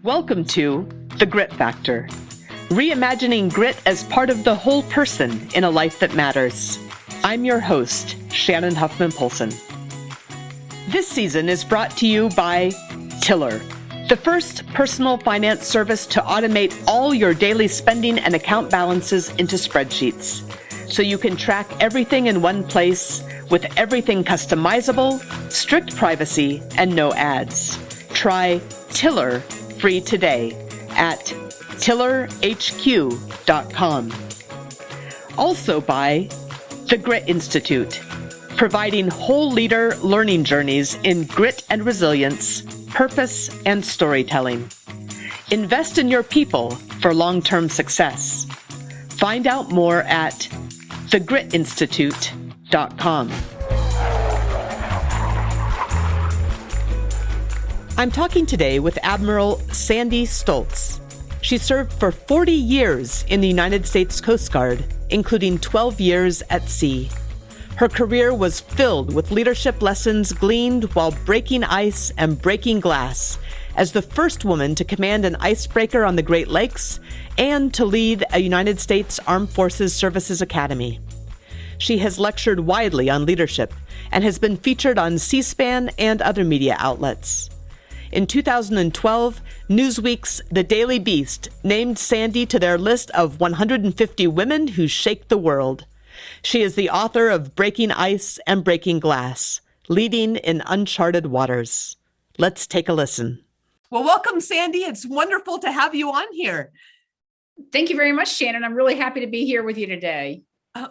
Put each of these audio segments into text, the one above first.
Welcome to The Grit Factor, reimagining grit as part of the whole person in a life that matters. I'm your host, Shannon Huffman-Polson. This season is brought to you by Tiller, the first personal finance service to automate all your daily spending and account balances into spreadsheets, so you can track everything in one place with everything customizable, strict privacy, and no ads. Try Tiller free today at tillerhq.com. Also by the Grit Institute, providing whole leader learning journeys in grit and resilience, purpose, and storytelling. Invest in your people for long-term success. Find out more at thegritinstitute.com. I'm talking today with Admiral Sandy Stosz. She served for 40 years in the United States Coast Guard, including 12 years at sea. Her career was filled with leadership lessons gleaned while breaking ice and breaking glass, as the first woman to command an icebreaker on the Great Lakes and to lead a United States Armed Forces Services Academy. She has lectured widely on leadership and has been featured on C-SPAN and other media outlets. In 2012, Newsweek's The Daily Beast named Sandy to their list of 150 women who shake the world. She is the author of Breaking Ice and Breaking Glass, Leading in Uncharted Waters. Let's take a listen. Well, welcome, Sandy. It's wonderful to have you on here. Thank you very much, Shannon. I'm really happy to be here with you today.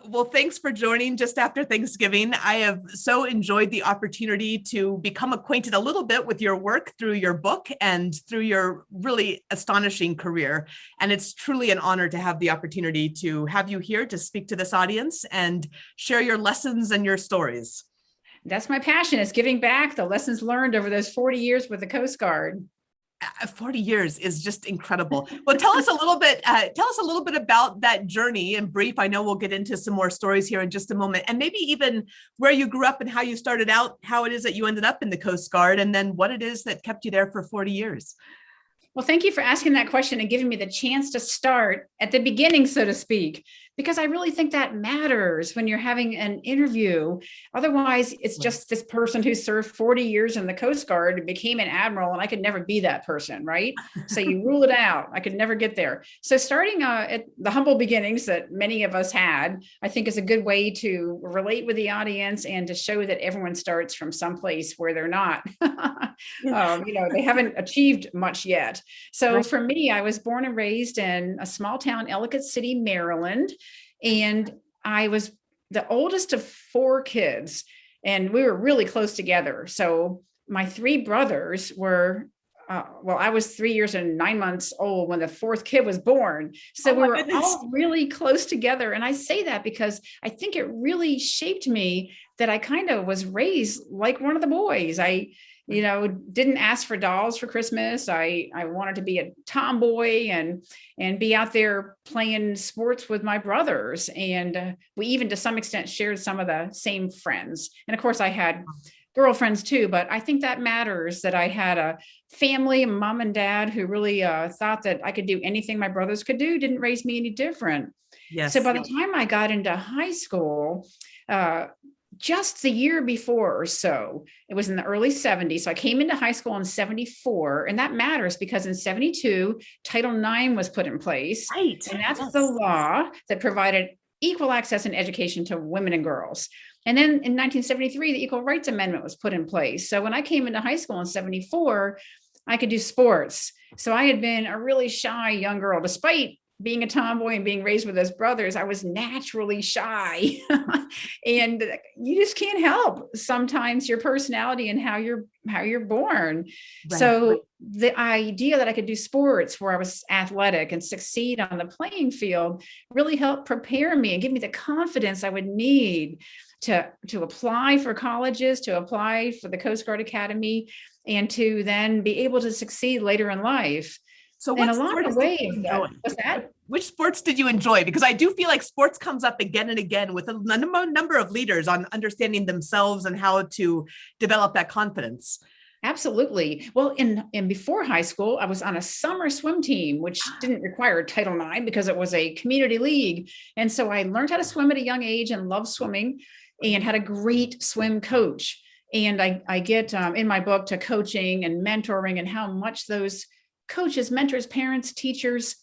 Well, thanks for joining just after Thanksgiving. I have so enjoyed the opportunity to become acquainted a little bit with your work through your book and through your really astonishing career. And it's truly an honor to have the opportunity to have you here to speak to this audience and share your lessons and your stories. That's my passion, is giving back the lessons learned over those 40 years with the Coast Guard. 40 years is just incredible. Well, tell us a little bit about that journey in brief. I know we'll get into some more stories here in just a moment, and maybe even where you grew up and how you started out, how it is that you ended up in the Coast Guard, and then what it is that kept you there for 40 years. Well, thank you for asking that question and giving me the chance to start at the beginning, so to speak, because I really think that matters when you're having an interview. Otherwise, it's just this person who served 40 years in the Coast Guard and became an admiral, and I could never be that person, right? So you rule it out. I could never get there. So starting at the humble beginnings that many of us had, I think is a good way to relate with the audience and to show that everyone starts from someplace where they're not. They haven't achieved much yet. So for me, I was born and raised in a small town, Ellicott City, Maryland. And I was the oldest of 4 kids, and we were really close together. So my 3 brothers were, I was 3 years and 9 months old when the 4th kid was born. So we were all really close together. And I say that because I think it really shaped me, that I kind of was raised like one of the boys. I didn't ask for dolls for Christmas. I wanted to be a tomboy and be out there playing sports with my brothers. And we even to some extent shared some of the same friends. And of course I had girlfriends too, but I think that matters, that I had a family, mom and dad, who really thought that I could do anything my brothers could do, didn't raise me any different. Yes. So by the time I got into high school, just the year before or so, it was in the early 70s. So I came into high school in 74, and that matters because in 72, Title IX was put in place. Right. And that's the law that provided equal access and education to women and girls. And then in 1973, the Equal Rights Amendment was put in place. So when I came into high school in 74, I could do sports. So I had been a really shy young girl, despite being a tomboy and being raised with those brothers. I was naturally shy. And you just can't help sometimes your personality and how you're born. Right. So the idea that I could do sports where I was athletic and succeed on the playing field really helped prepare me and give me the confidence I would need to apply for colleges, to apply for the Coast Guard Academy, and to then be able to succeed later in life. So what sports did you enjoy? What's that? Which sports did you enjoy? Because I do feel like sports comes up again and again with a number of leaders on understanding themselves and how to develop that confidence. Absolutely. Well, in before high school, I was on a summer swim team, which didn't require Title IX because it was a community league. And so I learned how to swim at a young age and loved swimming and had a great swim coach. And I get in my book to coaching and mentoring and how much those coaches, mentors, parents, teachers,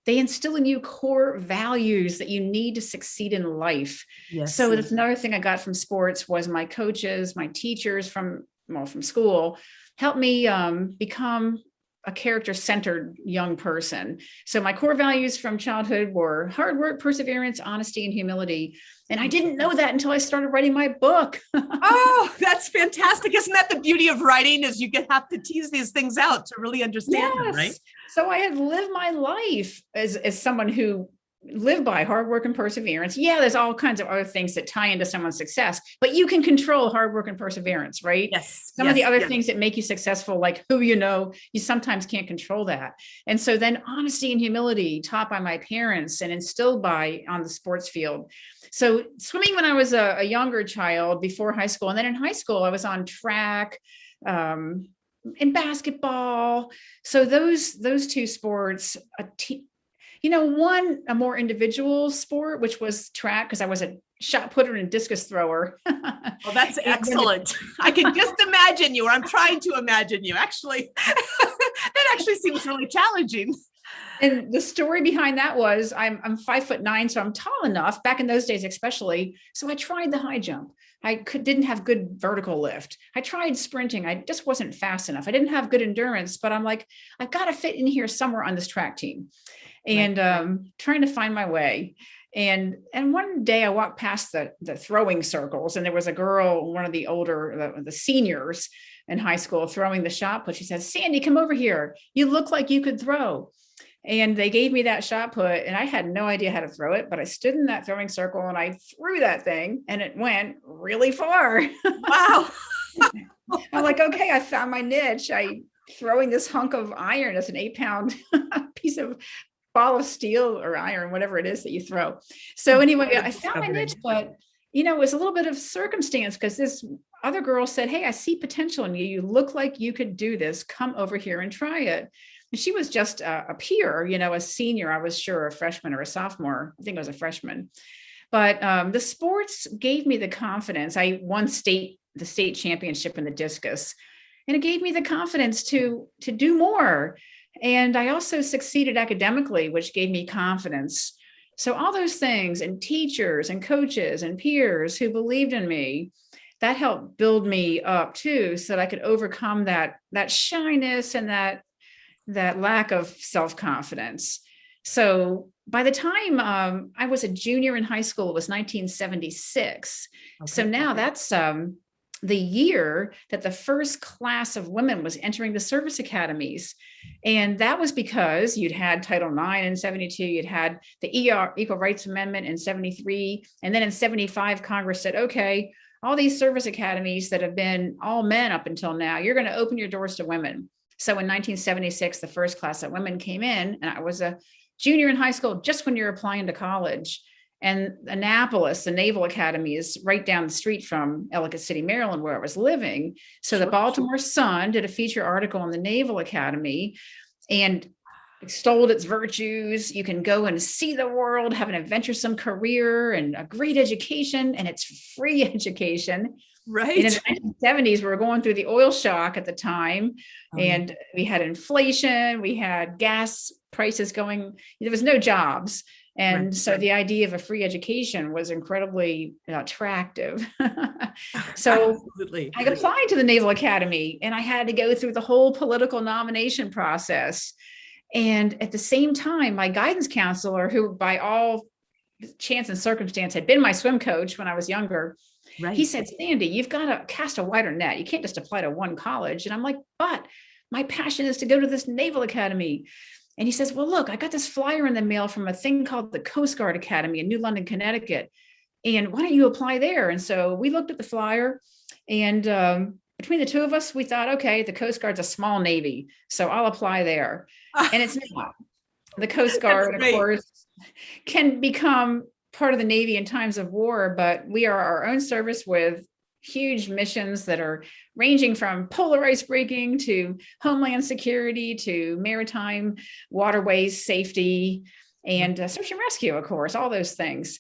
they instill in you core values that you need to succeed in life. Yes. So that's another thing I got from sports was my coaches, my teachers from school helped me become a character-centered young person. So my core values from childhood were hard work, perseverance, honesty, and humility. And I didn't know that until I started writing my book. Oh, that's fantastic. Isn't that the beauty of writing, is you have to tease these things out to really understand them, right? So I had lived my life as someone who lived by hard work and perseverance. Yeah, there's all kinds of other things that tie into someone's success, but you can control hard work and perseverance, right? Yes. Some of the other things that make you successful, like who you know, you sometimes can't control that. And so then honesty and humility taught by my parents and instilled by on the sports field. So swimming when I was a younger child before high school. And then in high school, I was on track, in basketball. So those two sports, one, a more individual sport, which was track, because I was a shot putter and discus thrower. Well, that's excellent. I can just imagine you, or I'm trying to imagine you. Actually, that actually seems really challenging. And the story behind that was I'm 5'9", so I'm tall enough back in those days, especially. So I tried the high jump. Didn't have good vertical lift. I tried sprinting. I just wasn't fast enough. I didn't have good endurance, but I'm like, I've got to fit in here somewhere on this track team. And trying to find my way. And one day I walked past the throwing circles, and there was a girl, one of the older, the seniors in high school, throwing the shot put. She said, "Sandy, come over here. You look like you could throw." And they gave me that shot put, and I had no idea how to throw it, but I stood in that throwing circle and I threw that thing, and it went really far. Wow. I'm like, okay, I found my niche. Throwing this hunk of iron as an 8-pound piece of ball of steel or iron, whatever it is that you throw. So anyway, I found my niche, but it was a little bit of circumstance, because this other girl said, "Hey, I see potential in you. You look like you could do this. Come over here and try it." And she was just a peer, a senior. I was sure a freshman or a sophomore. I think I was a freshman. But the sports gave me the confidence. I won the state championship in the discus, and it gave me the confidence to do more. And I also succeeded academically, which gave me confidence. So all those things, and teachers and coaches and peers who believed in me, that helped build me up too, so that I could overcome that shyness and that lack of self-confidence. So by the time I was a junior in high school, it was 1976. Okay. So now that's the year that the first class of women was entering the service academies. And that was because you'd had Title IX in 72, you'd had the Equal Rights Amendment in 73. And then in 75, Congress said, okay, all these service academies that have been all men up until now, you're going to open your doors to women. So in 1976, the first class of women came in, and I was a junior in high school, just when you're applying to college. And Annapolis, the Naval Academy, is right down the street from Ellicott City, Maryland, where I was living. So the Baltimore Sun did a feature article on the Naval Academy and extolled its virtues. You can go and see the world, have an adventuresome career and a great education, and it's free education. Right. And in the 1970s, we were going through the oil shock at the time, and we had inflation, we had gas prices going, there was no jobs. And so the idea of a free education was incredibly attractive. So Absolutely. I applied to the Naval Academy, and I had to go through the whole political nomination process. And at the same time, my guidance counselor, who by all chance and circumstance had been my swim coach when I was younger, he said, "Sandy, you've got to cast a wider net. You can't just apply to one college." And I'm like, "But my passion is to go to this Naval Academy." And he says, "Well, look, I got this flyer in the mail from a thing called the Coast Guard Academy in New London, Connecticut. And why don't you apply there?" And so we looked at the flyer, and between the two of us, we thought, okay, the Coast Guard's a small Navy, so I'll apply there. And it's not. The Coast Guard, of course, can become part of the Navy in times of war, but we are our own service with huge missions that are ranging from polar ice breaking to homeland security to maritime waterways safety and search and rescue, of course, all those things.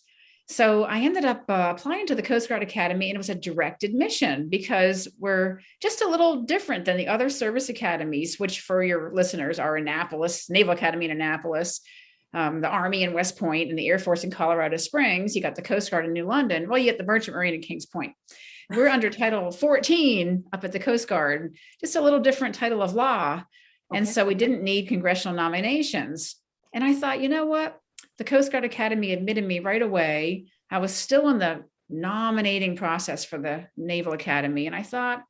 So I ended up applying to the Coast Guard Academy, and it was a direct admission because we're just a little different than the other service academies, which for your listeners are Annapolis, Naval Academy in Annapolis, the Army in West Point, and the Air Force in Colorado Springs. You got the Coast Guard in New London. Well, you get the Merchant Marine in Kings Point. We're under Title 14 up at the Coast Guard, just a little different title of law. Okay. And so we didn't need congressional nominations. And I thought, you know what? The Coast Guard Academy admitted me right away. I was still in the nominating process for the Naval Academy. And I thought,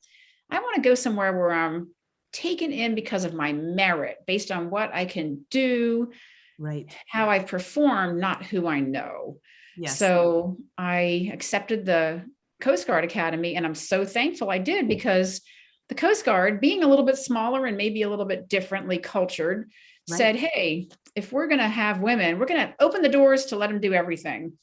I want to go somewhere where I'm taken in because of my merit, based on what I can do, right? How I've performed, not who I know. Yes. So I accepted the Coast Guard Academy, and I'm so thankful I did, because the Coast Guard, being a little bit smaller and maybe a little bit differently cultured, said, hey, if we're going to have women, we're going to open the doors to let them do everything.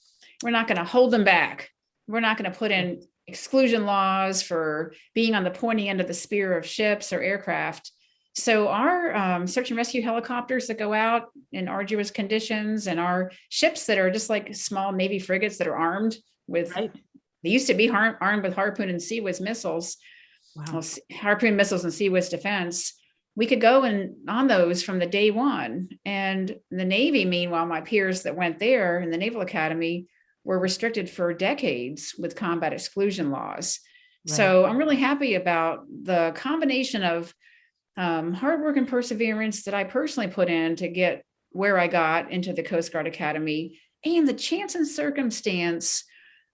We're not going to hold them back. We're not going to put in exclusion laws for being on the pointy end of the spear of ships or aircraft. So our search and rescue helicopters that go out in arduous conditions, and our ships that are just like small Navy frigates that are armed with, they used to be armed with Harpoon and Sea Whiz missiles, Harpoon missiles and Sea Whiz defense. We could go on those from the day one. And the Navy, meanwhile, my peers that went there in the Naval Academy were restricted for decades with combat exclusion laws. Right. So I'm really happy about the combination of hard work and perseverance that I personally put in to get where I got into the Coast Guard Academy, and the chance and circumstance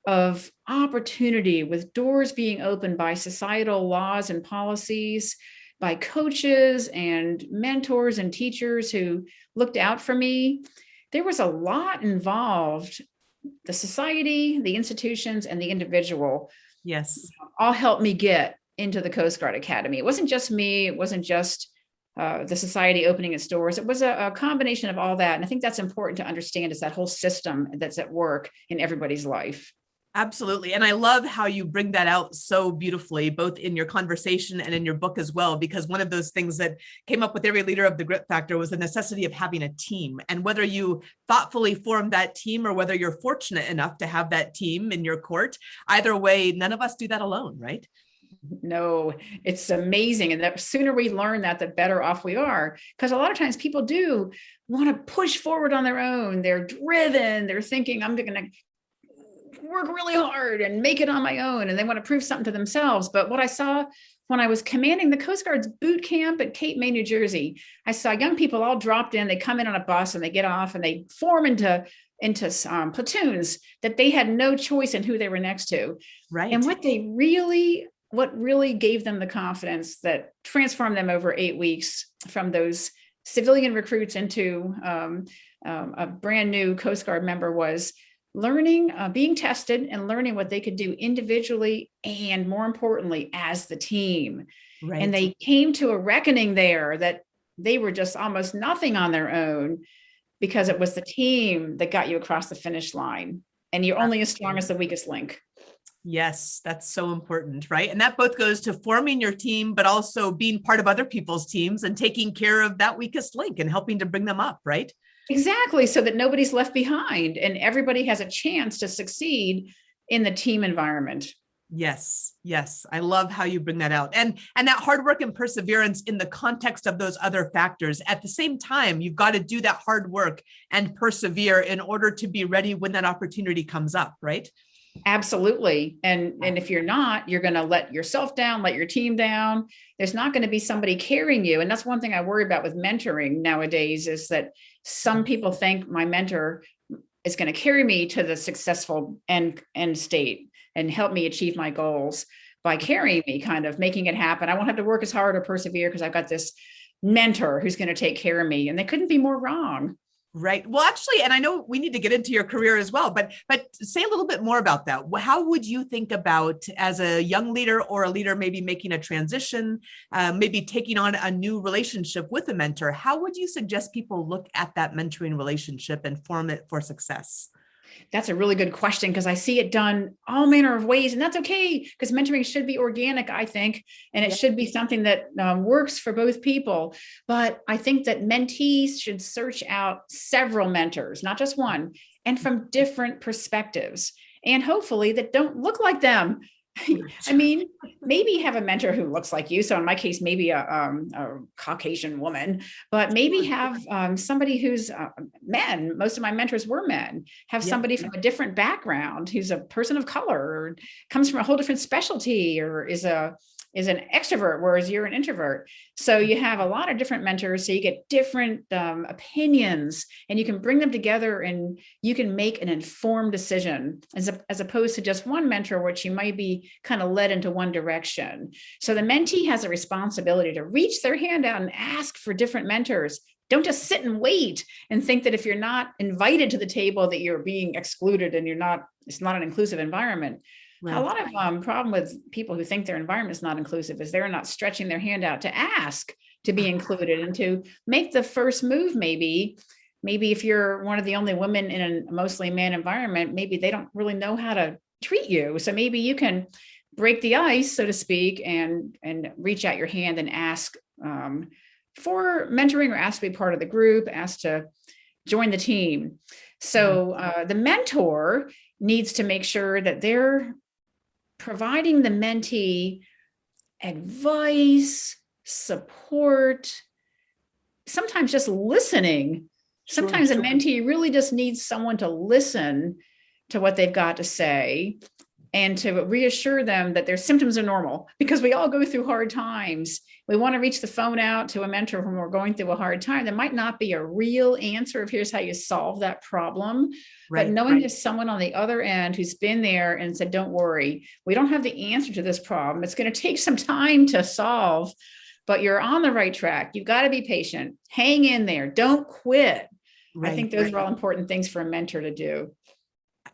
of opportunity, with doors being opened by societal laws and policies, by coaches and mentors and teachers who looked out for me. There was a lot involved. The society, the institutions, and the individual, all helped me get into the Coast Guard Academy. It wasn't just me. It wasn't just the society opening its doors. It was a combination of all that. And I think that's important to understand, is that whole system that's at work in everybody's life. Absolutely. And I love how you bring that out so beautifully, both in your conversation and in your book as well, because one of those things that came up with every leader of the Grit Factor was the necessity of having a team. And whether you thoughtfully form that team, or whether you're fortunate enough to have that team in your court, either way, none of us do that alone, right? No, it's amazing. And the sooner we learn that, the better off we are. Because a lot of times people do want to push forward on their own. They're driven. They're thinking, I'm going to work really hard and make it on my own, and they want to prove something to themselves. But what I saw when I was commanding the Coast Guard's boot camp at Cape May, New Jersey, I saw young people all dropped in. They come in on a bus and they get off and they form into platoons that they had no choice in who they were next to. Right. And what really gave them the confidence that transformed them over 8 weeks from those civilian recruits into a brand new Coast Guard member was learning, being tested and learning what they could do individually and, more importantly, as the team. Right. And they came to a reckoning there that they were just almost nothing on their own, because it was the team that got you across the finish line, and you're only as strong as the weakest link. Yes, that's so important, right? And that both goes to forming your team, but also being part of other people's teams and taking care of that weakest link and helping to bring them up, right? Exactly. So that nobody's left behind and everybody has a chance to succeed in the team environment. Yes. Yes. I love how you bring that out. And that hard work and perseverance in the context of those other factors. At the same time, you've got to do that hard work and persevere in order to be ready when that opportunity comes up, right? Absolutely. And if you're not, you're going to let yourself down, let your team down. There's not going to be somebody carrying you. And that's one thing I worry about with mentoring nowadays, is that some people think my mentor is going to carry me to the successful end state and help me achieve my goals by carrying me, kind of making it happen. I won't have to work as hard or persevere because I've got this mentor who's going to take care of me. And they couldn't be more wrong. Right. Well, actually, and I know we need to get into your career as well, but say a little bit more about that. How would you think about, as a young leader or a leader maybe making a transition, maybe taking on a new relationship with a mentor? How would you suggest people look at that mentoring relationship and form it for success? That's a really good question, because I see it done all manner of ways, and that's okay, because mentoring should be organic, I think, and it should be something that works for both people. But I think that mentees should search out several mentors, not just one, and from different perspectives, and hopefully that don't look like them. I mean, maybe have a mentor who looks like you. So in my case, maybe a Caucasian woman, but maybe have somebody who's men. Most of my mentors were men. Have somebody from a different background who's a person of color, or comes from a whole different specialty, or is an extrovert, whereas you're an introvert. So you have a lot of different mentors. So you get different opinions, and you can bring them together, and you can make an informed decision, as opposed to just one mentor, which you might be kind of led into one direction. So the mentee has a responsibility to reach their hand out and ask for different mentors. Don't just sit and wait and think that if you're not invited to the table that you're being excluded, and it's not an inclusive environment. Right. A lot of problem with people who think their environment is not inclusive is they're not stretching their hand out to ask to be included and to make the first move. Maybe if you're one of the only women in a mostly man environment, maybe they don't really know how to treat you. So maybe you can break the ice, so to speak, and reach out your hand and ask for mentoring, or ask to be part of the group, ask to join the team. So the mentor needs to make sure that they're providing the mentee advice, support, sometimes just listening. Sometimes a mentee really just needs someone to listen to what they've got to say, and to reassure them that their symptoms are normal, because we all go through hard times. We want to reach the phone out to a mentor when we're going through a hard time. There might not be a real answer of here's how you solve that problem. Right, but knowing there's someone on the other end who's been there and said, don't worry, we don't have the answer to this problem. It's going to take some time to solve, but you're on the right track. You've got to be patient. Hang in there. Don't quit. I think those are all important things for a mentor to do.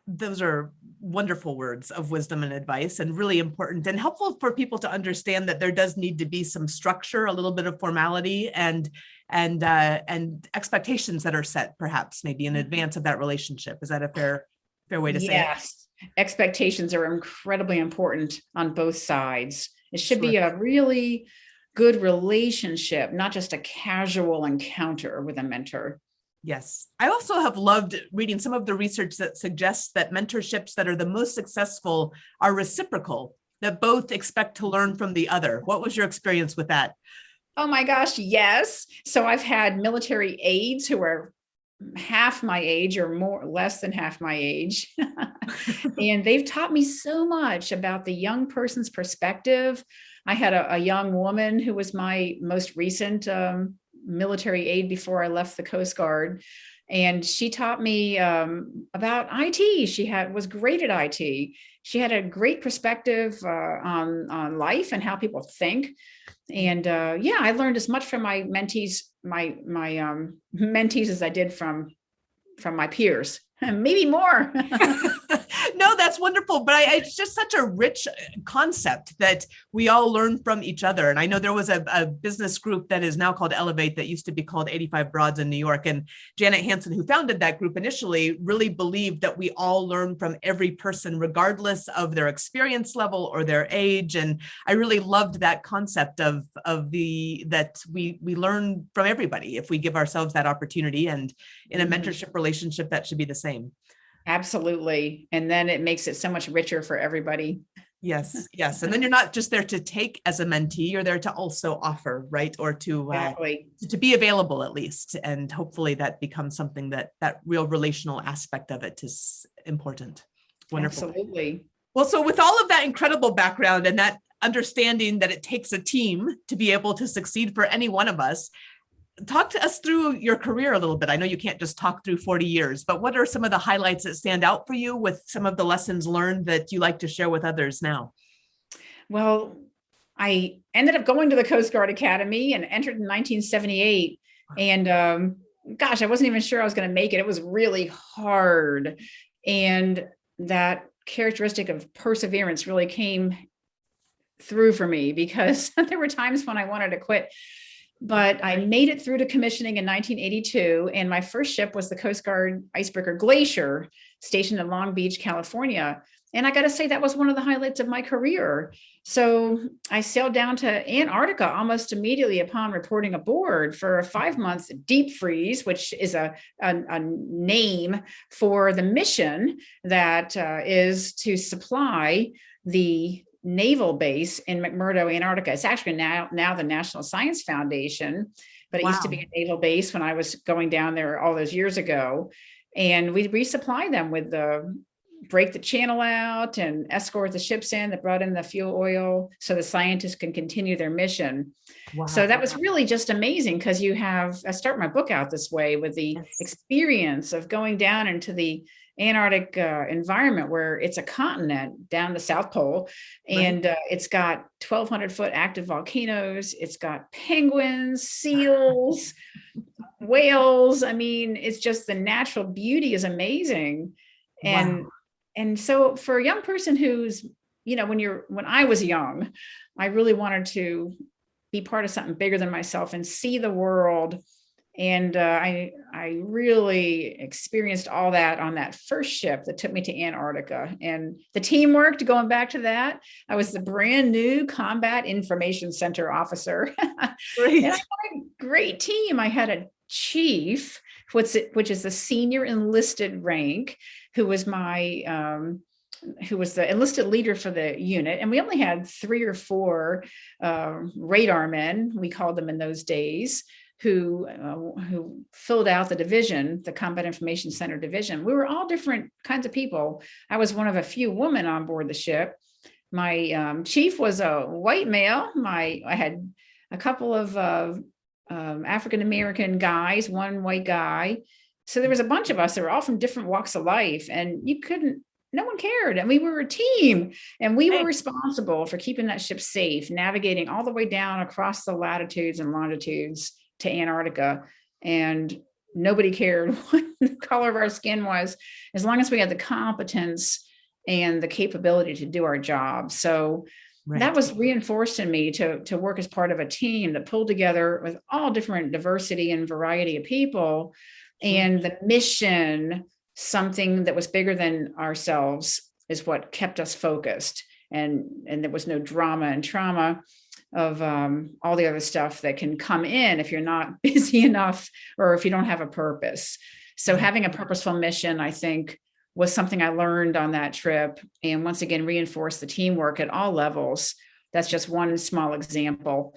Those are wonderful words of wisdom and advice, and really important and helpful for people to understand that there does need to be some structure, a little bit of formality, and expectations that are set, perhaps maybe in advance of that relationship. Is that a fair way to say it? Yes. Expectations are incredibly important on both sides. It should be a really good relationship, not just a casual encounter with a mentor. Yes. I also have loved reading some of the research that suggests that mentorships that are the most successful are reciprocal, that both expect to learn from the other. What was your experience with that? Oh my gosh, yes. So I've had military aides who are half my age, or less than half my age. And they've taught me so much about the young person's perspective. I had a young woman who was my most recent military aide before I left the Coast Guard. And she taught me about IT. She was great at IT. She had a great perspective on life and how people think. And I learned as much from my mentees, my mentees, as I did from my peers, maybe more. No, that's wonderful. But it's just such a rich concept that we all learn from each other. And I know there was a business group that is now called Elevate that used to be called 85 Broads in New York. And Janet Hansen, who founded that group initially, really believed that we all learn from every person, regardless of their experience level or their age. And I really loved that concept that we learn from everybody if we give ourselves that opportunity. And in a mentorship relationship, that should be the same. Absolutely. And then it makes it so much richer for everybody. Yes. Yes. And then you're not just there to take as a mentee, you're there to also offer, right? Or to be available at least. And hopefully that becomes something that real relational aspect of it is important. Wonderful. Absolutely. Well, so with all of that incredible background and that understanding that it takes a team to be able to succeed for any one of us, talk to us through your career a little bit. I know you can't just talk through 40 years, but what are some of the highlights that stand out for you with some of the lessons learned that you like to share with others now? Well, I ended up going to the Coast Guard Academy and entered in 1978. And I wasn't even sure I was going to make it. It was really hard. And that characteristic of perseverance really came through for me, because there were times when I wanted to quit. but I made it through to commissioning in 1982. And my first ship was the Coast Guard icebreaker Glacier, stationed in Long Beach, California. And I got to say, that was one of the highlights of my career. So I sailed down to Antarctica almost immediately upon reporting aboard for a 5 month deep freeze, which is a name for the mission that is to supply the naval base in McMurdo, Antarctica. It's actually now the National Science Foundation, but it used to be a naval base when I was going down there all those years ago. And we resupply them with break the channel out and escort the ships in that brought in the fuel oil so the scientists can continue their mission. Wow. So that was really just amazing, because I start my book out this way with the experience of going down into the Antarctic environment, where it's a continent down the South Pole, and it's got 1,200 foot active volcanoes. It's got penguins, seals, whales. I mean, it's just the natural beauty is amazing. And so for a young person who's, when I was young, I really wanted to be part of something bigger than myself and see the world. And I really experienced all that on that first ship that took me to Antarctica. And the teamwork, going back to that, I was the brand new Combat Information Center officer. Great. And I had a great team. I had a chief, which is the senior enlisted rank, who was who was the enlisted leader for the unit. And we only had 3 or 4 radar men, we called them in those days, who filled out the division, the Combat Information Center division. We were all different kinds of people. I was one of a few women on board the ship. My chief was a white male. I had a couple of African-American guys, one white guy. So there was a bunch of us that were all from different walks of life, and no one cared. And we were a team, and we were responsible for keeping that ship safe, navigating all the way down across the latitudes and longitudes to Antarctica. And nobody cared what the color of our skin was, as long as we had the competence and the capability to do our job. So that was reinforced in me to work as part of a team that pulled together with all different diversity and variety of people, and the mission, something that was bigger than ourselves, is what kept us focused. And there was no drama and trauma of all the other stuff that can come in if you're not busy enough or if you don't have a purpose. So having a purposeful mission, I think, was something I learned on that trip, and once again reinforced the teamwork at all levels. That's just one small example.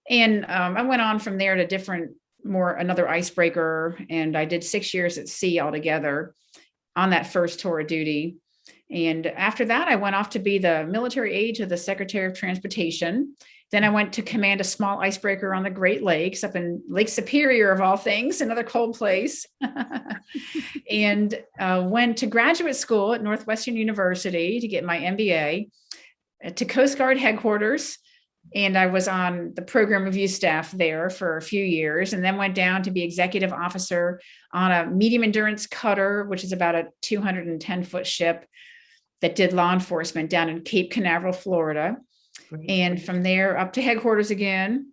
And I went on from there to another icebreaker, and I did 6 years at sea altogether on that first tour of duty. And after that, I went off to be the military aide to the Secretary of Transportation. Then I went to command a small icebreaker on the Great Lakes, up in Lake Superior, of all things, another cold place, and went to graduate school at Northwestern University to get my MBA, to Coast Guard headquarters. And I was on the program review staff there for a few years, and then went down to be executive officer on a medium endurance cutter, which is about a 210 foot ship that did law enforcement down in Cape Canaveral, Florida. And from there up to headquarters again.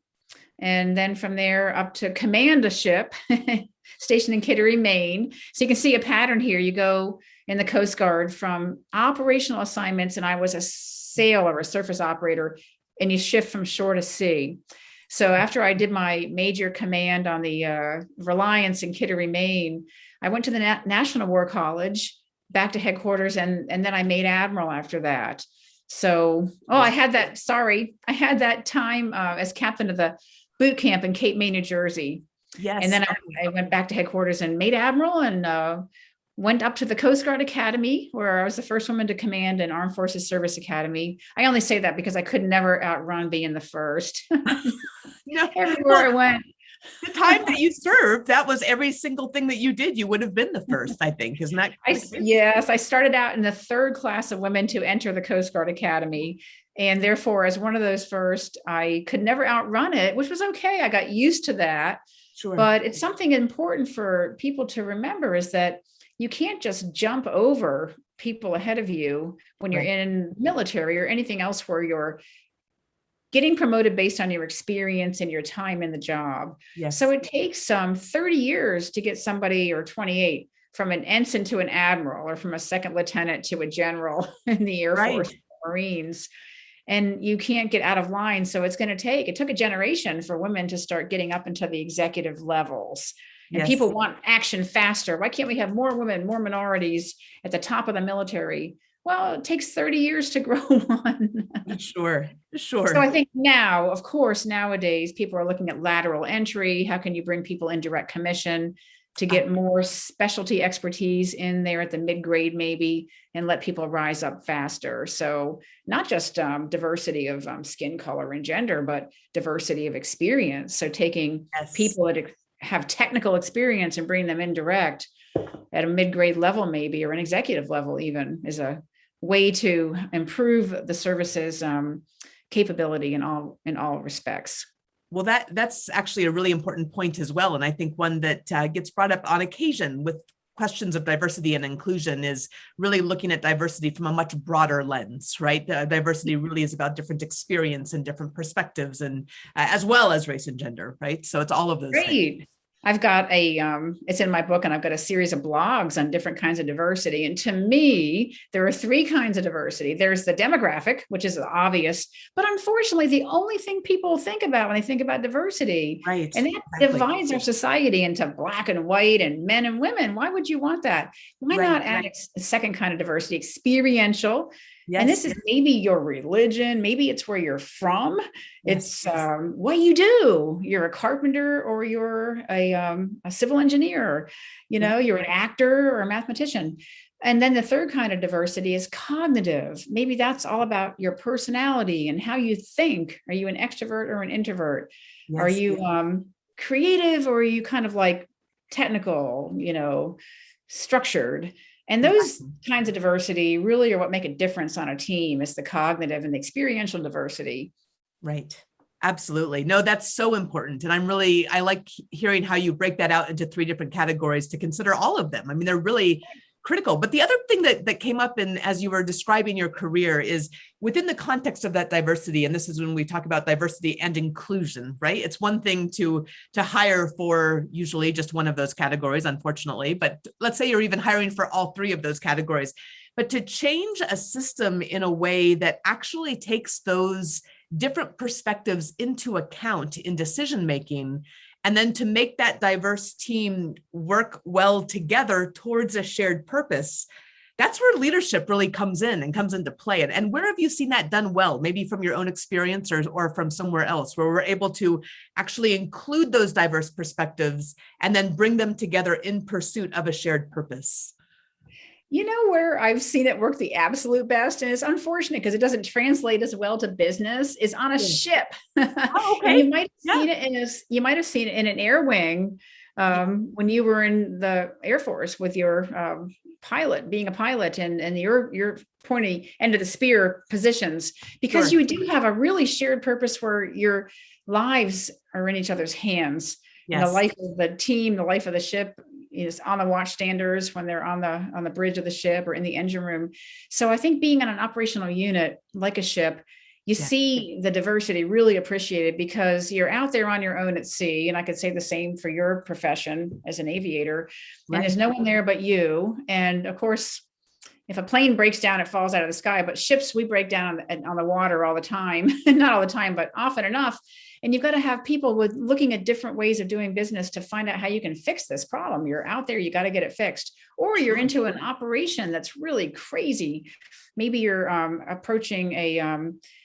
And then from there up to command a ship stationed in Kittery, Maine. So you can see a pattern here. You go in the Coast Guard from operational assignments, and I was a sailor, a surface operator, and you shift from shore to sea. So after I did my major command on the Reliance in Kittery, Maine, I went to the National War College, back to headquarters, and then I made admiral after that. So, I had that time as captain of the boot camp in Cape May, New Jersey. Yes. And then I went back to headquarters and made admiral, and went up to the Coast Guard Academy, where I was the first woman to command an Armed Forces Service Academy. I only say that because I could never outrun being the first. Everywhere I went. The time that you served, that was every single thing that you did. You would have been the first, I think. Isn't that? Yes. I started out in the 3rd class of women to enter the Coast Guard Academy. And therefore, as one of those first, I could never outrun it, which was okay. I got used to that. Sure. But it's something important for people to remember, is that you can't just jump over people ahead of you when you're in military or anything else where you're getting promoted based on your experience and your time in the job. Yes. So it takes 30 years to get somebody, or 28, from an ensign to an admiral, or from a second lieutenant to a general in the Air Right. Force, Marines. And you can't get out of line. So it took a generation for women to start getting up into the executive levels. And Yes. people want action faster. Why can't we have more women, more minorities at the top of the military? Well, it takes 30 years to grow one. Sure. So I think now, of course, nowadays people are looking at lateral entry. How can you bring people in direct commission to get more specialty expertise in there at the mid-grade maybe, and let people rise up faster? So not just diversity of skin color and gender, but diversity of experience. So taking people that have technical experience and bring them in direct at a mid-grade level maybe, or an executive level even, is a way to improve the service's capability in all respects. Well, that's actually a really important point as well. And I think one that gets brought up on occasion with questions of diversity and inclusion is really looking at diversity from a much broader lens, right? Diversity really is about different experience and different perspectives, and as well as race and gender, right? So it's all of those things. I've got it's in my book, and I've got a series of blogs on different kinds of diversity. And to me, there are 3 kinds of diversity. There's the demographic, which is obvious, but unfortunately, the only thing people think about when they think about diversity, right? And that divides our society into black and white and men and women. Why would you want that? Why not add a second kind of diversity, experiential? Yes. And this is maybe your religion, maybe it's where you're from, it's what you do. You're a carpenter, or you're a civil engineer, you're an actor or a mathematician. And then the third kind of diversity is cognitive. Maybe that's all about your personality and how you think. Are you an extrovert or an introvert? Yes. Are you creative, or are you kind of like technical, structured? And those kinds of diversity really are what make a difference on a team. It's the cognitive and the experiential diversity. Right. Absolutely. No, that's so important. And I like hearing how you break that out into 3 different categories to consider all of them. I mean, they're really critical. But the other thing that came up as you were describing your career is within the context of that diversity. And this is when we talk about diversity and inclusion, right? It's one thing to hire for usually just one of those categories, unfortunately, but let's say you're even hiring for all 3 of those categories, but to change a system in a way that actually takes those different perspectives into account in decision-making, and then to make that diverse team work well together towards a shared purpose. That's where leadership really comes in and comes into play. And where have you seen that done well, maybe from your own experience or from somewhere else, where we're able to actually include those diverse perspectives and then bring them together in pursuit of a shared purpose? Where I've seen it work the absolute best, and it's unfortunate because it doesn't translate as well to business, is on a ship. Oh, okay. You might have seen it in an air wing when you were in the Air Force with your pilot, being a pilot, and your pointy end of the spear positions, because you do have a really shared purpose where your lives are in each other's hands. Yes. And the life of the team, the life of the ship is on the watchstanders when they're on the bridge of the ship or in the engine room. So I think being on an operational unit like a ship, you see the diversity really appreciated, because you're out there on your own at sea. And I could say the same for your profession as an aviator. Right. And there's no one there but you. And of course, if a plane breaks down, it falls out of the sky. But ships, we break down on the water all the time. Not all the time, but often enough. And you've got to have people looking at different ways of doing business to find out how you can fix this problem. You're out there, you got to get it fixed. Or you're into an operation that's really crazy. Maybe you're approaching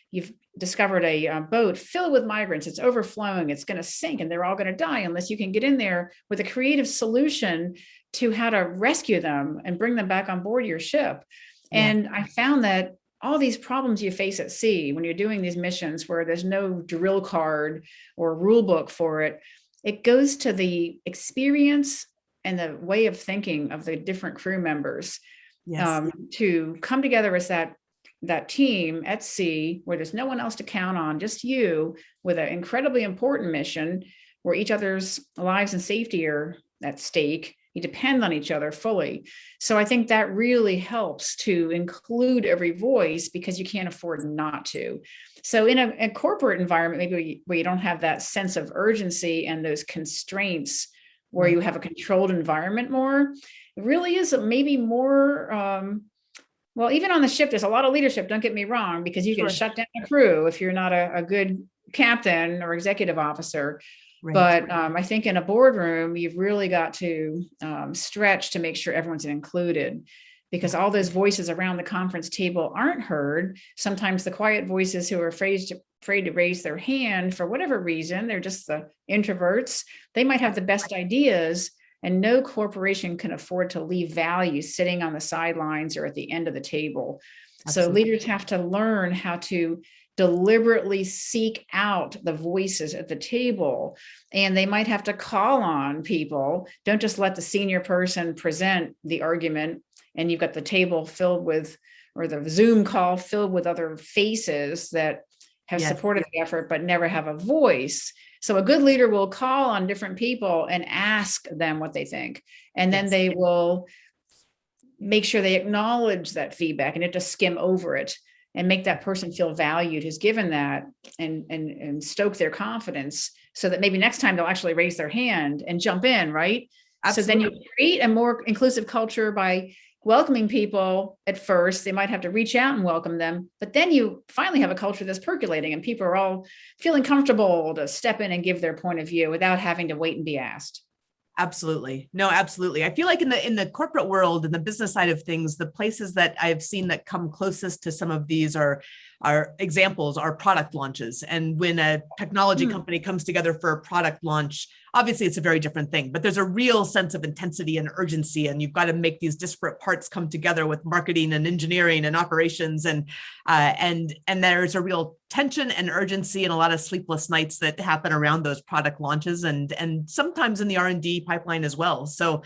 you've discovered a boat filled with migrants. It's overflowing. It's going to sink, and they're all going to die unless you can get in there with a creative solution to how to rescue them and bring them back on board your ship. Yeah. And I found that all these problems you face at sea when you're doing these missions where there's no drill card or rule book for it, it goes to the experience and the way of thinking of the different crew members. Yes. To come together as that team at sea where there's no one else to count on, just you, with an incredibly important mission where each other's lives and safety are at stake. You depend on each other fully. So I think that really helps to include every voice, because you can't afford not to. So in a corporate environment, maybe where you don't have that sense of urgency and those constraints, where you have a controlled environment more, it really is maybe more, well, even on the ship, there's a lot of leadership, don't get me wrong, because you can shut down a crew if you're not a good captain or executive officer. Right. But I think in a boardroom, you've really got to stretch to make sure everyone's included, because all those voices around the conference table aren't heard. Sometimes the quiet voices who are afraid to raise their hand for whatever reason, they're just the introverts. They might have the best ideas, and no corporation can afford to leave value sitting on the sidelines or at the end of the table. Absolutely. So leaders have to learn how to deliberately seek out the voices at the table, and they might have to call on people. Don't just let the senior person present the argument and you've got the table filled with, or the Zoom call filled with other faces that have supported the effort but never have a voice. So a good leader will call on different people and ask them what they think. And then they will make sure they acknowledge that feedback and not just skim over it, and make that person feel valued who's given that, and stoke their confidence so that maybe next time they'll actually raise their hand and jump in, right? Absolutely. So then you create a more inclusive culture by welcoming people at first. They might have to reach out and welcome them, but then you finally have a culture that's percolating and people are all feeling comfortable to step in and give their point of view without having to wait and be asked. Absolutely. No, absolutely. I feel like in the corporate world and the business side of things, the places that I've seen that come closest to some of these are examples, are product launches. And when a technology company comes together for a product launch, obviously it's a very different thing, but there's a real sense of intensity and urgency, and you've got to make these disparate parts come together with marketing and engineering and operations, and there's a real tension and urgency and a lot of sleepless nights that happen around those product launches, and sometimes in the R&D pipeline as well. So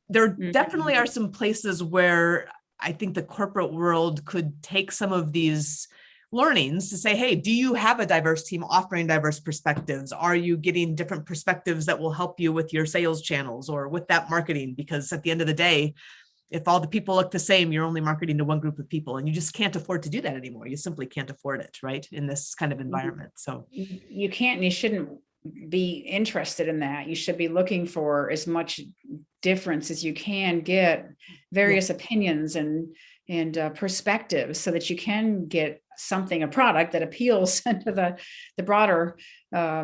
there definitely are some places where I think the corporate world could take some of these learnings to say, hey, do you have a diverse team offering diverse perspectives? Are you getting different perspectives that will help you with your sales channels or with that marketing? Because at the end of the day, if all the people look the same, you're only marketing to one group of people, and you just can't afford to do that anymore. You simply can't afford it, right? In this kind of environment. So you can't, and you shouldn't be interested in that. You should be looking for as much difference as you can get, various opinions and perspectives, so that you can get something, a product that appeals to the broader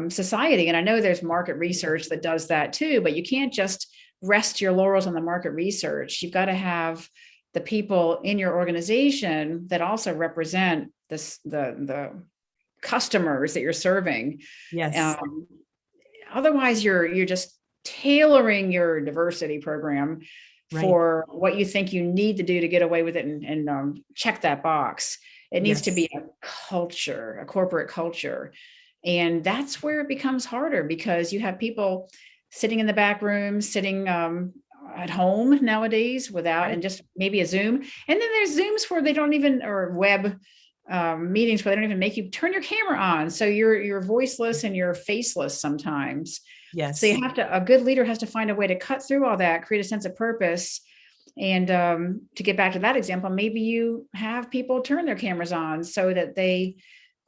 society. And I know there's market research that does that too, but you can't just rest your laurels on the market research. You've got to have the people in your organization that also represent the customers that you're serving. Yes. Otherwise, you're just tailoring your diversity program for what you think you need to do to get away with it and check that box. It needs to be a culture, a corporate culture. And that's where it becomes harder, because you have people sitting in the back room, sitting at home nowadays without, and just maybe a Zoom. And then there's Zooms where they don't even, or web meetings where they don't even make you turn your camera on. So you're voiceless and you're faceless sometimes. Yes. So a good leader has to find a way to cut through all that, create a sense of purpose. And to get back to that example, maybe you have people turn their cameras on so that they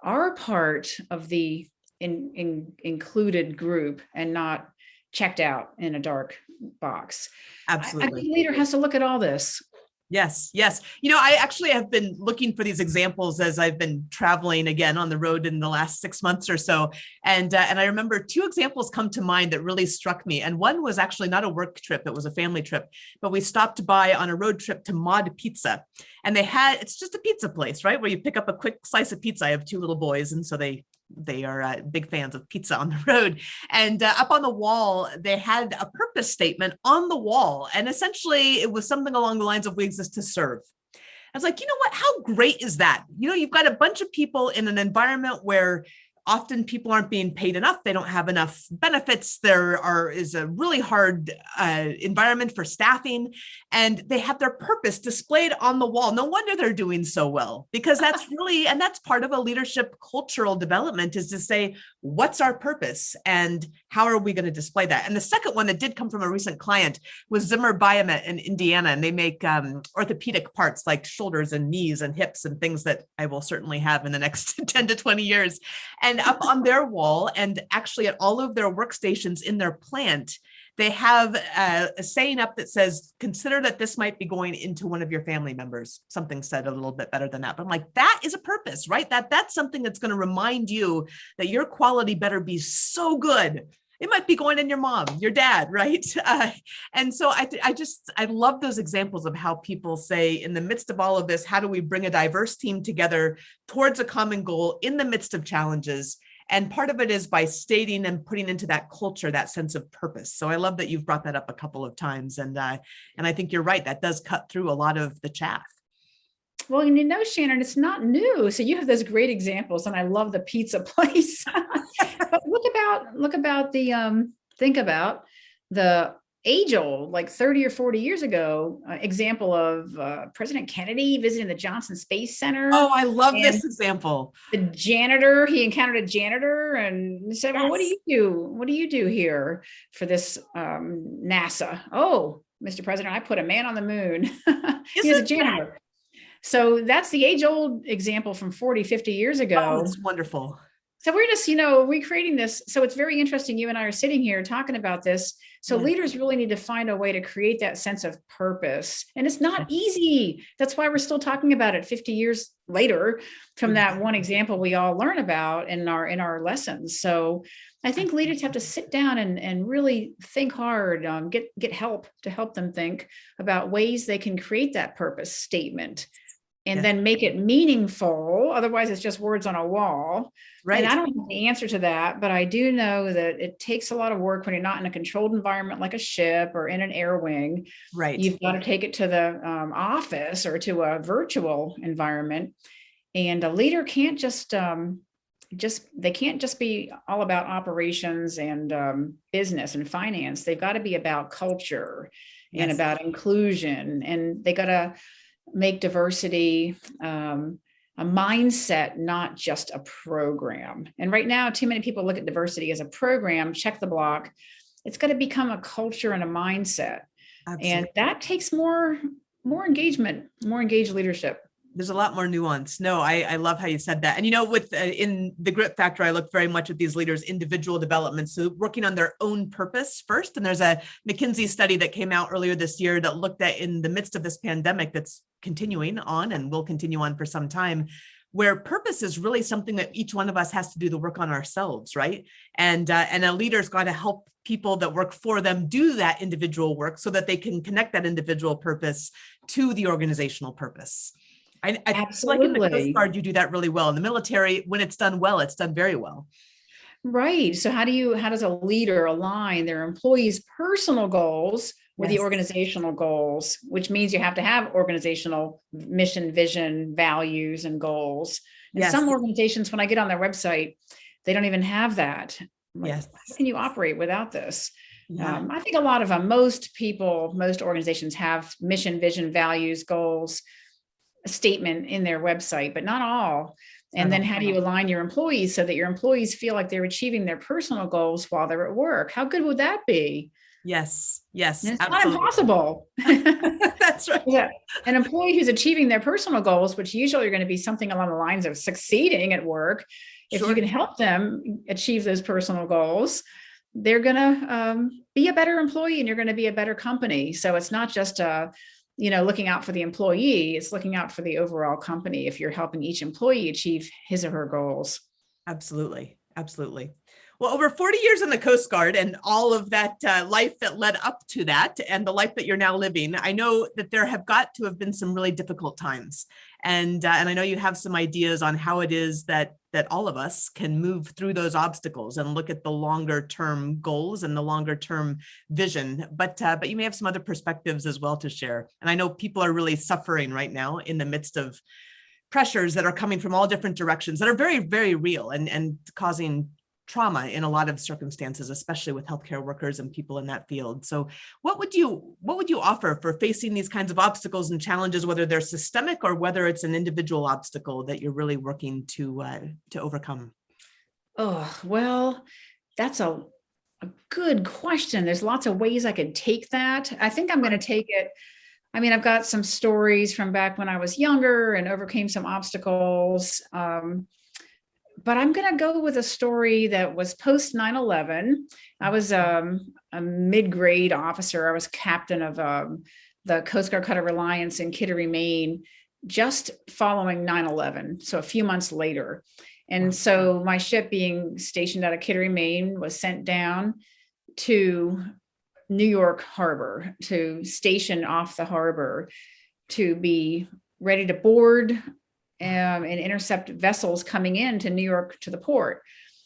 are part of the included group and not checked out in a dark box. Absolutely. I think a leader has to look at all this. Yes. Yes. I actually have been looking for these examples as I've been traveling again on the road in the last 6 months or so. And I remember 2 examples come to mind that really struck me. And one was actually not a work trip. It was a family trip, but we stopped by on a road trip to Mod Pizza, and it's just a pizza place, right? Where you pick up a quick slice of pizza. I have 2 little boys, and so they are big fans of pizza on the road. And up on the wall, they had a purpose statement on the wall. And essentially it was something along the lines of, we exist to serve. I was like, you know what, how great is that? You've got a bunch of people in an environment where often people aren't being paid enough. They don't have enough benefits. There is a really hard environment for staffing, and they have their purpose displayed on the wall. No wonder they're doing so well, because that's really, and that's part of a leadership cultural development, is to say, what's our purpose and how are we going to display that? And the second one that did come from a recent client was Zimmer Biomet in Indiana, and they make orthopedic parts like shoulders and knees and hips and things that I will certainly have in the next 10 to 20 years. And up on their wall, and actually at all of their workstations in their plant, they have a saying up that says, consider that this might be going into one of your family members. Something said a little bit better than that, but I'm like, that is a purpose, right? That's something that's going to remind you that your quality better be so good. It might be going in your mom, your dad, right? And so I love those examples of how people say, in the midst of all of this, how do we bring a diverse team together towards a common goal in the midst of challenges? And part of it is by stating and putting into that culture, that sense of purpose. So I love that you've brought that up a couple of times. And I think you're right, that does cut through a lot of the chaff. Well, you know, Shannon, it's not new. So you have those great examples, and I love the pizza place. But think about the age-old, like 30 or 40 years ago, example of President Kennedy visiting the Johnson Space Center. Oh, I love this example. The janitor, he encountered a janitor and said, well, what do you do? What do you do here for this NASA? Oh, Mr. President, I put a man on the moon. He was a janitor. So that's the age-old example from 40, 50 years ago. Oh, it's wonderful. So we're just, recreating this. So it's very interesting. You and I are sitting here talking about this. So leaders really need to find a way to create that sense of purpose. And it's not easy. That's why we're still talking about it 50 years later from that one example we all learn about in our lessons. So I think leaders have to sit down and really think hard, get help to help them think about ways they can create that purpose statement. And then make it meaningful. Otherwise, it's just words on a wall. Right. And I don't know the answer to that, but I do know that it takes a lot of work when you're not in a controlled environment like a ship or in an air wing. Right. You've got to take it to the office or to a virtual environment. And a leader can't they can't just be all about operations and business and finance. They've got to be about culture and about inclusion. And they got to make diversity a mindset, not just a program. And right now, too many people look at diversity as a program, check the block. It's got to become a culture and a mindset. Absolutely. And that takes more engagement, more engaged leadership. There's a lot more nuance. No, I love how you said that. And, with in the Grit Factor, I look very much at these leaders' individual development. So working on their own purpose first. And there's a McKinsey study that came out earlier this year that looked at, in the midst of this pandemic that's continuing on and will continue on for some time, where purpose is really something that each one of us has to do the work on ourselves, right? And a leader's got to help people that work for them do that individual work so that they can connect that individual purpose to the organizational purpose. I feel like in the Coast Guard, you do that really well. In the military, when it's done well, it's done very well. Right. So how does a leader align their employees' personal goals with the organizational goals, which means you have to have organizational mission, vision, values, and goals. And some organizations, when I get on their website, they don't even have that. Like, how can you operate without this? I think a lot of them, most organizations have mission, vision, values, goals, a statement in their website, but not all. And then how do you align your employees so that your employees feel like they're achieving their personal goals while they're at work? How good would that be? Yes. And it's not impossible. That's right. An employee who's achieving their personal goals, which usually are going to be something along the lines of succeeding at work. If you can help them achieve those personal goals, they're going to be a better employee and you're going to be a better company. So it's not just looking out for the employee, it's looking out for the overall company if you're helping each employee achieve his or her goals. Absolutely. Well, over 40 years in the Coast Guard and all of that life that led up to that and the life that you're now living, I know that there have got to have been some really difficult times. And I know you have some ideas on how it is that all of us can move through those obstacles and look at the longer term goals and the longer term vision. But you may have some other perspectives as well to share. And I know people are really suffering right now in the midst of pressures that are coming from all different directions that are very, very real and causing trauma in a lot of circumstances, especially with healthcare workers and people in that field. So what would you offer for facing these kinds of obstacles and challenges, whether they're systemic or whether it's an individual obstacle that you're really working to overcome? Oh, well, that's a good question. There's lots of ways I could take that. I think I'm going to take it. I mean, I've got some stories from back when I was younger and overcame some obstacles. But I'm going to go with a story that was post 9/11. I was a mid-grade officer. I was captain of the Coast Guard Cutter Reliance in Kittery, Maine, just following 9/11. So a few months later. And so my ship, being stationed out of Kittery, Maine, was sent down to New York Harbor, to station off the harbor, to be ready to board and intercept vessels coming into New York to the port.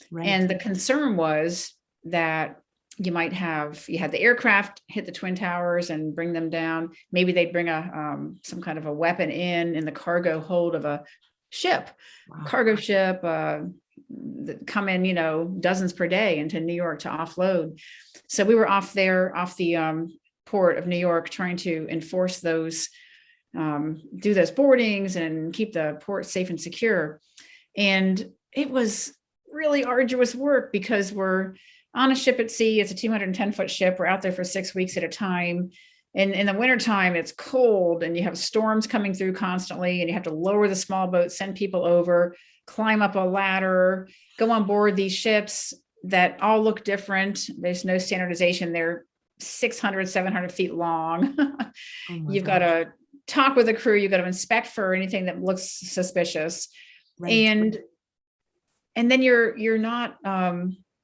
Right. And the concern was that you had the aircraft hit the Twin Towers and bring them down. Maybe they'd bring some kind of a weapon in the cargo hold of a ship, cargo ship, that come in, dozens per day into New York to offload. So we were off the port of New York, trying to enforce those, do those boardings and keep the port safe and secure. And it was really arduous work because we're on a ship at sea. It's a 210-foot ship. We're out there for 6 weeks at a time. And in the wintertime, it's cold and you have storms coming through constantly, and you have to lower the small boat, send people over, climb up a ladder, go on board these ships that all look different. There's no standardization. They're 600, 700 feet long. You've got to talk with the crew. You've got to inspect for anything that looks suspicious. Right. And then you're not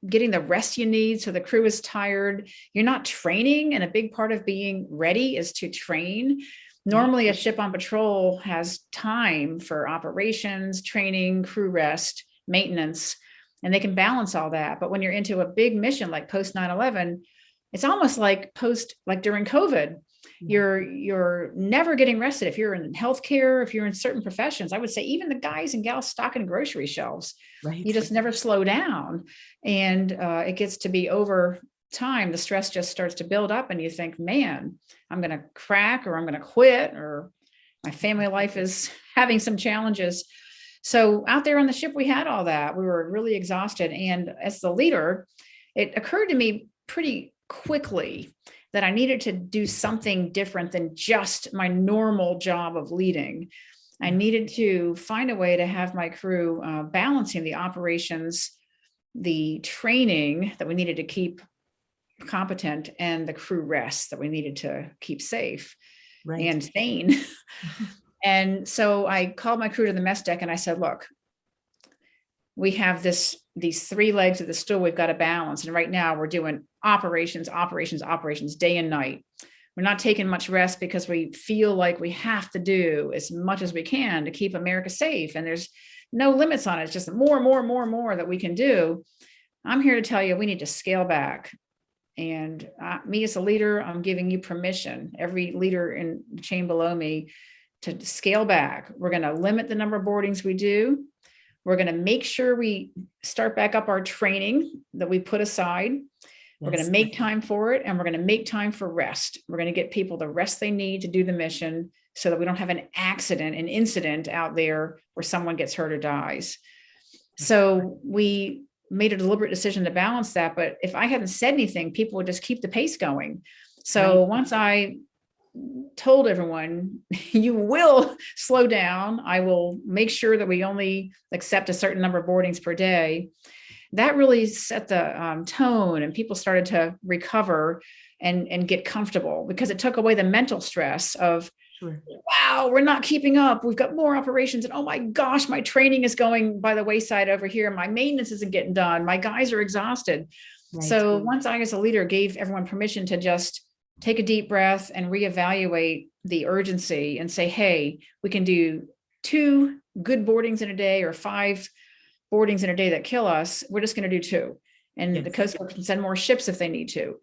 getting the rest you need. So the crew is tired. You're not training. And a big part of being ready is to train. Normally a ship on patrol has time for operations, training, crew rest, maintenance, and they can balance all that. But when you're into a big mission like post 9/11, it's almost like during COVID, you're never getting rested. If you're in healthcare, if you're in certain professions, I would say even the guys and gals stocking grocery shelves, you just never slow down. And it gets to be over time, the stress just starts to build up and you think, man, I'm going to crack, or I'm going to quit, or my family life is having some challenges. So out there on the ship, we had all that. We were really exhausted. And as the leader, it occurred to me pretty quickly that I needed to do something different than just my normal job of leading. I needed to find a way to have my crew balancing the operations, the training that we needed to keep competent, and the crew rest that we needed to keep safe and sane. And so I called my crew to the mess deck and I said, look, we have these three legs of the stool we've got to balance. And right now we're doing operations day and night. We're not taking much rest because we feel like we have to do as much as we can to keep America safe. And there's no limits on it. It's just more that we can do. I'm here to tell you, we need to scale back. And me as a leader, I'm giving you permission, every leader in the chain below me, to scale back. We're going to limit the number of boardings we do. We're going to make sure we start back up our training that we put aside. We're going to make time for it, and we're going to make time for rest. We're going to get people the rest they need to do the mission so that we don't have an incident out there where someone gets hurt or dies. So we made a deliberate decision to balance that. But if I hadn't said anything, people would just keep the pace going. So once I told everyone, you will slow down, I will make sure that we only accept a certain number of boardings per day, that really set the tone, and people started to recover and get comfortable, because it took away the mental stress of, wow, we're not keeping up. We've got more operations, and oh my gosh, my training is going by the wayside over here. My maintenance isn't getting done. My guys are exhausted. So once I, as a leader, gave everyone permission to just take a deep breath and reevaluate the urgency and say, hey, we can do 2 good boardings in a day or 5 boardings in a day that kill us. We're just going to do 2. And the Coast Guard can send more ships if they need to.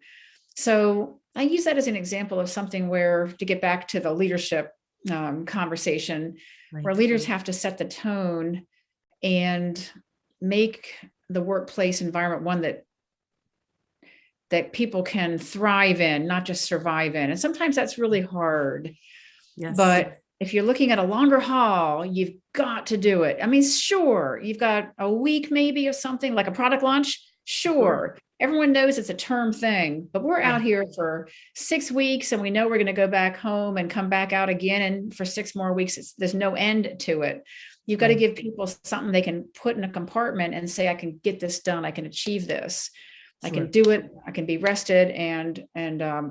So I use that as an example of something where, to get back to the leadership conversation, Right. where leaders have to set the tone and make the workplace environment one that people can thrive in, not just survive in. And sometimes that's really hard. Yes. But if you're looking at a longer haul, you've got to do it. I mean, sure, you've got a week maybe of something like a product launch. Sure. Everyone knows it's a term thing, but we're out here for 6 weeks and we know we're going to go back home and come back out again. And for 6 more weeks, there's no end to it. You've got to give people something they can put in a compartment and say, I can get this done. I can achieve this. I can do it. I can be rested, and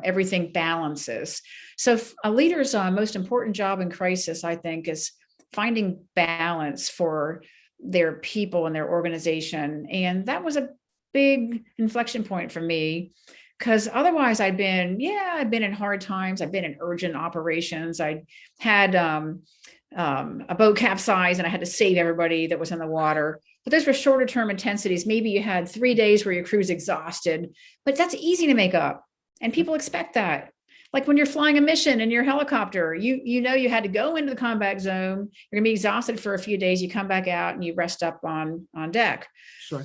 everything balances. So a leader's most important job in crisis, I think, is finding balance for their people and their organization. And that was a big inflection point for me, because otherwise I'd been in hard times. I've been in urgent operations. I had a boat capsized and I had to save everybody that was in the water. But those were shorter term intensities. Maybe you had 3 days where your crew's exhausted, but that's easy to make up. And people expect that. Like when you're flying a mission in your helicopter, you know you had to go into the combat zone. You're gonna be exhausted for a few days. You come back out and you rest up on deck. Sure.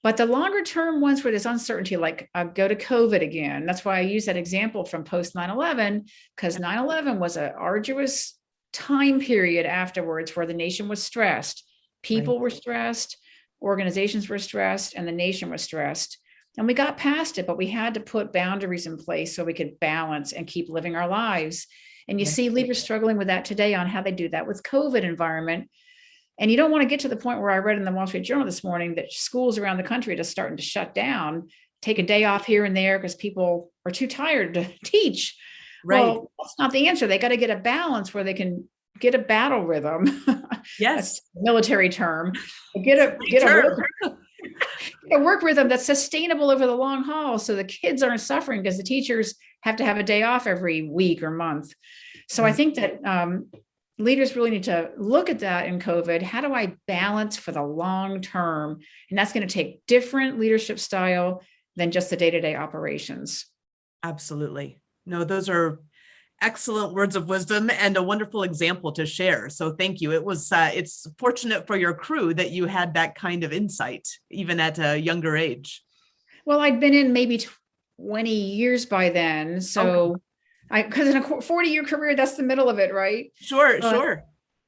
But the longer term ones where there's uncertainty, like go to COVID again. That's why I use that example from post 9/11, because 9/11 was an arduous time period afterwards where the nation was stressed. People were stressed, organizations were stressed, and the nation was stressed. And we got past it, but we had to put boundaries in place so we could balance and keep living our lives. And you see leaders struggling with that today on how they do that with COVID environment. And you don't want to get to the point where I read in the Wall Street Journal this morning that schools around the country are just starting to shut down, take a day off here and there because people are too tired to teach. Right. Well, that's not the answer. They got to get a balance where they can get a battle rhythm. Yes. Military term. Get a work rhythm that's sustainable over the long haul, so the kids aren't suffering because the teachers have to have a day off every week or month. So I think that leaders really need to look at that in COVID. How do I balance for the long term? And that's going to take different leadership style than just the day-to-day operations. Absolutely. No, those are excellent words of wisdom and a wonderful example to share. So thank you. It was, it's fortunate for your crew that you had that kind of insight, even at a younger age. Well, I'd been in maybe 20 years by then. So because in a 40-year career, that's the middle of it, right? Sure.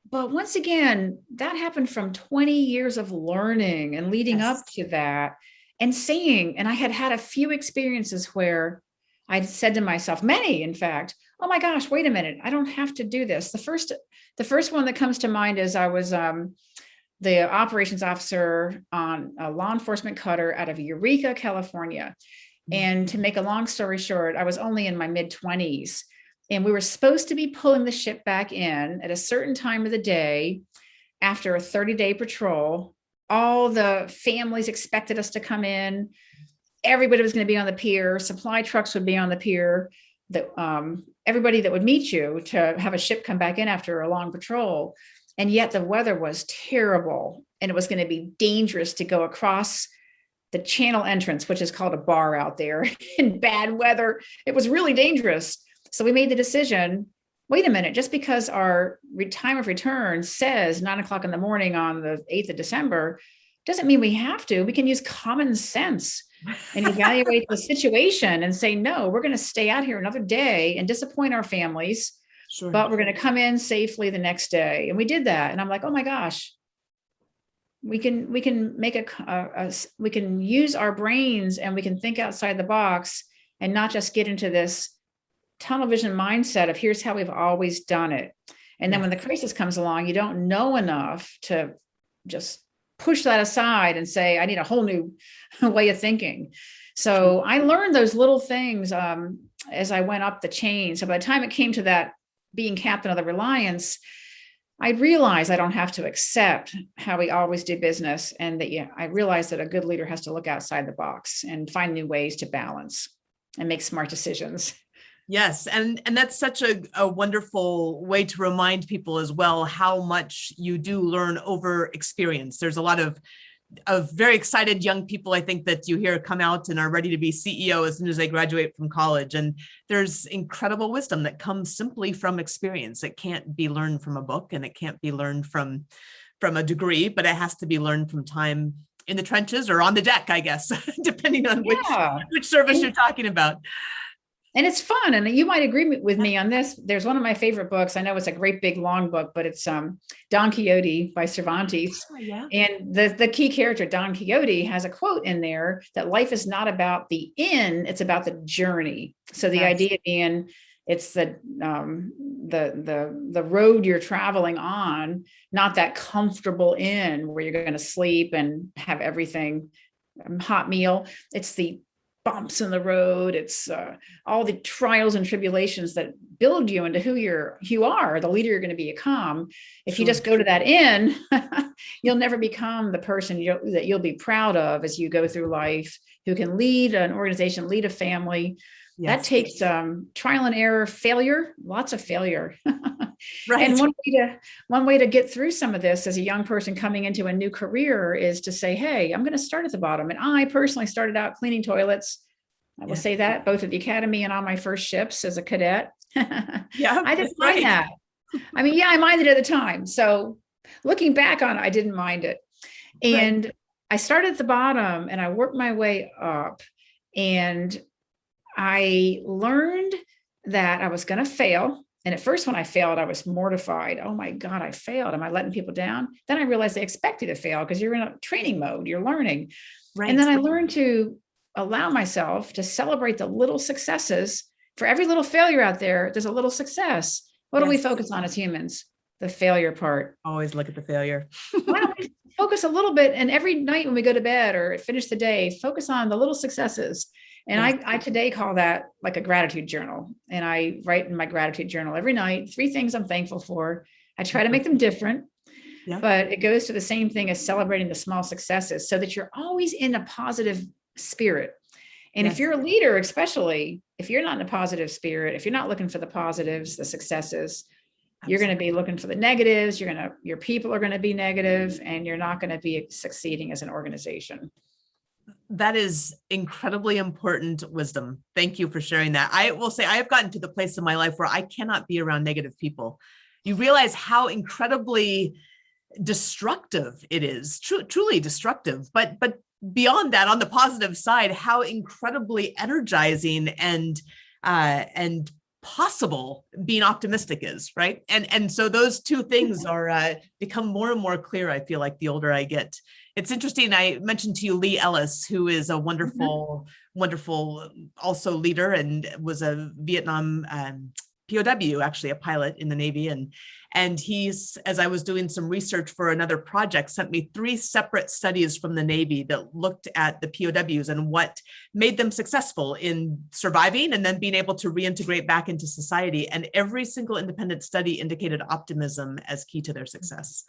But once again, that happened from 20 years of learning and leading up to that and saying, and I had a few experiences where I said to myself, many, in fact, oh my gosh, wait a minute, I don't have to do this. The first one that comes to mind is I was the operations officer on a law enforcement cutter out of Eureka, California. And to make a long story short, I was only in my mid-20s, and we were supposed to be pulling the ship back in at a certain time of the day after a 30-day patrol. All the families expected us to come in. Everybody was going to be on the pier. Supply trucks would be on the pier. Everybody that would meet you to have a ship come back in after a long patrol. And yet the weather was terrible, and it was going to be dangerous to go across the channel entrance, which is called a bar out there, in bad weather. It was really dangerous. So we made the decision, wait a minute, just because our time of return says 9 o'clock in the morning on the 8th of December, doesn't mean we have to. We can use common sense and evaluate the situation and say, no, we're going to stay out here another day and disappoint our families, but we're going to come in safely the next day. And we did that. And I'm like, oh my gosh, we can make we can use our brains, and we can think outside the box and not just get into this tunnel vision mindset of here's how we've always done it. And then when the crisis comes along, you don't know enough to just push that aside and say, I need a whole new way of thinking. So I learned those little things as I went up the chain. So by the time it came to that being captain of the Reliance, I realized I don't have to accept how we always do business. And that, I realized that a good leader has to look outside the box and find new ways to balance and make smart decisions. Yes. And that's such a wonderful way to remind people as well, how much you do learn over experience. There's a lot of of very excited young people, I think, that you hear come out and are ready to be CEO as soon as they graduate from college. And there's incredible wisdom that comes simply from experience. It can't be learned from a book, and it can't be learned from a degree, but it has to be learned from time in the trenches or on the deck, I guess, depending on which service you're talking about. And it's fun. And you might agree with me on this. There's one of my favorite books. I know it's a great big long book, but it's Don Quixote by Cervantes. Oh, yeah. And the key character, Don Quixote, has a quote in there that life is not about the end, it's about the journey. So the idea being it's the road you're traveling on, not that comfortable inn where you're going to sleep and have everything hot meal. It's the bumps in the road. It's all the trials and tribulations that build you into who you are, the leader you're going to become. If you just go to that inn, you'll never become the person that you'll be proud of as you go through life, who can lead an organization, lead a family. That takes trial and error, failure, lots of failure. Right. And one way to get through some of this as a young person coming into a new career is to say, hey, I'm going to start at the bottom. And I personally started out cleaning toilets. I will say that both at the academy and on my first ships as a cadet. Yeah, I didn't mind that. I mean, I minded it at the time. So looking back on it, I didn't mind it. And I started at the bottom and I worked my way up, and I learned that I was going to fail. And at first, when I failed, I was mortified. Oh my God, I failed. Am I letting people down? Then I realized they expect you to fail because you're in a training mode, you're learning. Right. And then I learned to allow myself to celebrate the little successes. For every little failure out there, there's a little success. What do we focus on as humans? The failure part. Always look at the failure. Why don't we focus a little bit? And every night when we go to bed or finish the day, focus on the little successes. And I today call that like a gratitude journal. And I write in my gratitude journal every night, 3 things I'm thankful for. I try to make them different, but it goes to the same thing as celebrating the small successes so that you're always in a positive spirit. And if you're a leader, especially if you're not in a positive spirit, if you're not looking for the positives, the successes, you're going to be looking for the negatives. Your people are going to be negative, and you're not going to be succeeding as an organization. That is incredibly important wisdom. Thank you for sharing that. I will say I have gotten to the place in my life where I cannot be around negative people. You realize how incredibly destructive it is, truly destructive. But beyond that, on the positive side, how incredibly energizing and possible being optimistic is, right? And so those two things are become more and more clear, I feel like, the older I get. It's interesting. I mentioned to you Lee Ellis, who is a wonderful, wonderful also leader and was a Vietnam POW, actually a pilot in the Navy. And he's, as I was doing some research for another project, sent me 3 separate studies from the Navy that looked at the POWs and what made them successful in surviving and then being able to reintegrate back into society. And every single independent study indicated optimism as key to their success.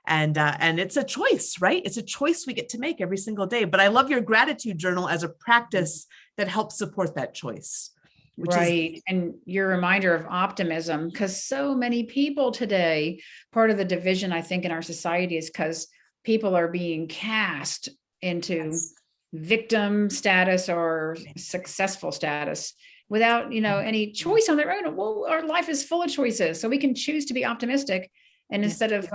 And it's a choice, right? It's a choice we get to make every single day. But I love your gratitude journal as a practice that helps support that choice. Right. And your reminder of optimism, because so many people today, part of the division, I think, in our society is because people are being cast into victim status or successful status without, any choice on their own. Well, our life is full of choices, so we can choose to be optimistic. And instead of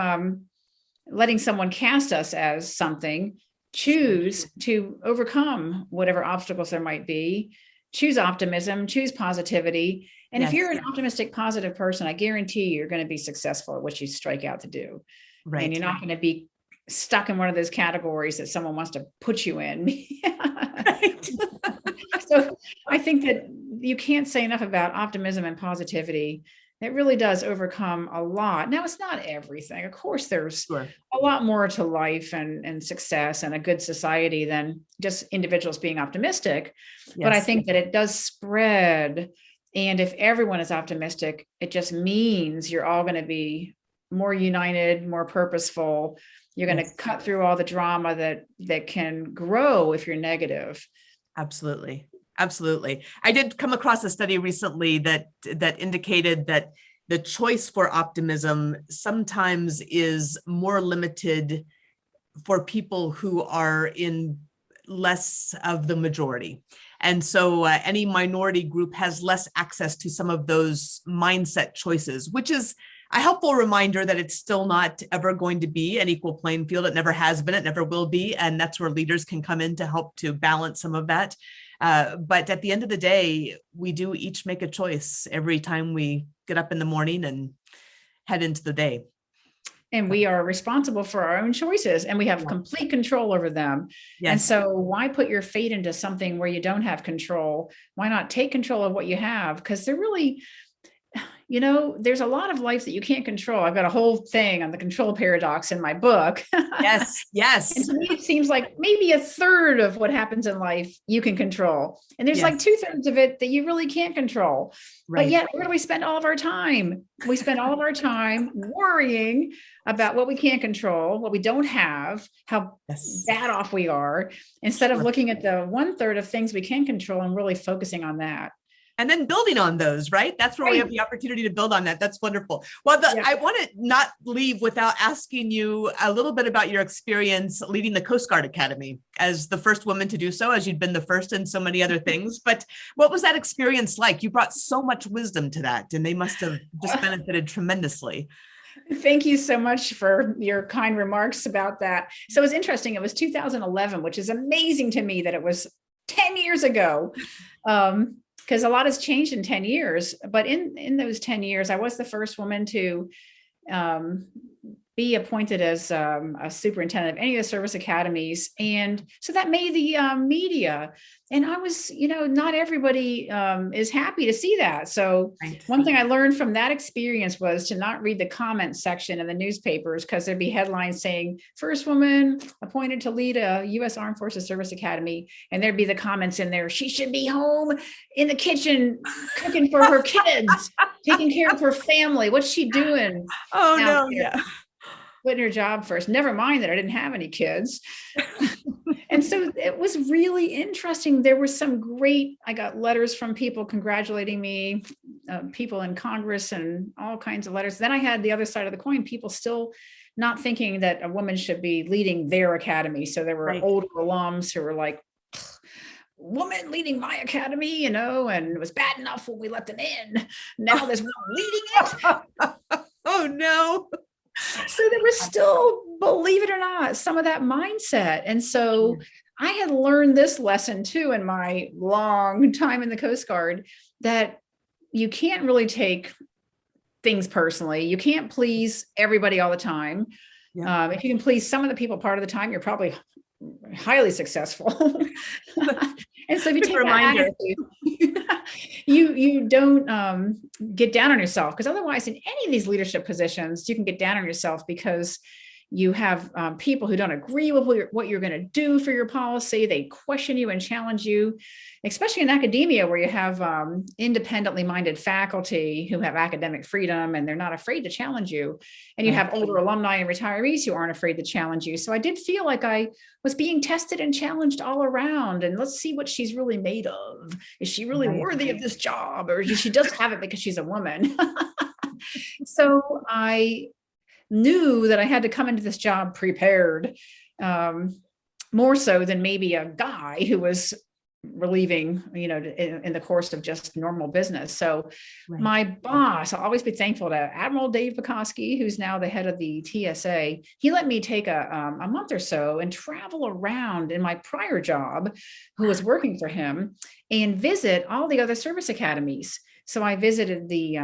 letting someone cast us as something, choose to overcome whatever obstacles there might be. Choose optimism, choose positivity. And if you're an optimistic, positive person, I guarantee you're going to be successful at what you strike out to do. Right. And you're not going to be stuck in one of those categories that someone wants to put you in. Right. So I think that you can't say enough about optimism and positivity. It really does overcome a lot. Now, it's not everything. Of course, there's a lot more to life and success and a good society than just individuals being optimistic. Yes. But I think that it does spread. And if everyone is optimistic, it just means you're all going to be more united, more purposeful. You're going to cut through all the drama that can grow if you're negative. Absolutely. Absolutely. I did come across a study recently that indicated that the choice for optimism sometimes is more limited for people who are in less of the majority. And so any minority group has less access to some of those mindset choices, which is a helpful reminder that it's still not ever going to be an equal playing field. It never has been, it never will be. And that's where leaders can come in to help to balance some of that. But at the end of the day, we do each make a choice every time we get up in the morning and head into the day. And we are responsible for our own choices, and we have complete control over them. Yes. And so why put your fate into something where you don't have control? Why not take control of what you have? Because they're really, there's a lot of life that you can't control. I've got a whole thing on the control paradox in my book. Yes. And to me, it seems like maybe a third of what happens in life you can control. And there's like 2/3 of it that you really can't control. Right. But yet, where do we spend all of our time? We spend all of our time worrying about what we can't control, what we don't have, how bad off we are, instead of looking at the 1/3 of things we can control and really focusing on that. And then building on those, right? That's where we have the opportunity to build on that. That's wonderful. Well, I want to not leave without asking you a little bit about your experience leading the Coast Guard Academy as the first woman to do so, as you'd been the first in so many other things. But what was that experience like? You brought so much wisdom to that, and they must have just benefited tremendously. Thank you so much for your kind remarks about that. So it was interesting. It was 2011, which is amazing to me that it was 10 years ago. Because a lot has changed in 10 years, but in those 10 years, I was the first woman to be appointed as a superintendent of any of the service academies. And so that made the media. And I was, not everybody is happy to see that. So one thing I learned from that experience was to not read the comments section in the newspapers, because there'd be headlines saying, first woman appointed to lead a U.S. Armed Forces Service Academy. And there'd be the comments in there, she should be home in the kitchen cooking for her kids, taking care of her family. What's she doing? Oh, no, yeah. Putting her job first. Never mind that I didn't have any kids. And so it was really interesting. There were I got letters from people congratulating me, people in Congress and all kinds of letters. Then I had the other side of the coin, people still not thinking that a woman should be leading their academy. So there were older alums who were like, woman leading my academy, and it was bad enough when we let them in. Now there's one leading it. Oh, no. So there was still, believe it or not, some of that mindset. And so I had learned this lesson too in my long time in the Coast Guard, that you can't really take things personally. You can't please everybody all the time. Yeah. If you can please some of the people part of the time, you're probably highly successful. And so if you take that attitude, you don't get down on yourself, because otherwise in any of these leadership positions, you can get down on yourself because you have people who don't agree with what you're going to do for your policy. They question you and challenge you, especially in academia, where you have independently minded faculty who have academic freedom and they're not afraid to challenge you. And you have older alumni and retirees who aren't afraid to challenge you. So I did feel like I was being tested and challenged all around. And let's see what she's really made of. Is she really worthy of this job? Or she does have it because she's a woman? So I knew that I had to come into this job prepared, more so than maybe a guy who was relieving, in the course of just normal business. So my boss, I'll always be thankful to Admiral Dave Pekoski, who's now the head of the TSA. He let me take a month or so and travel around in my prior job, who was working for him, and visit all the other service academies. So I visited the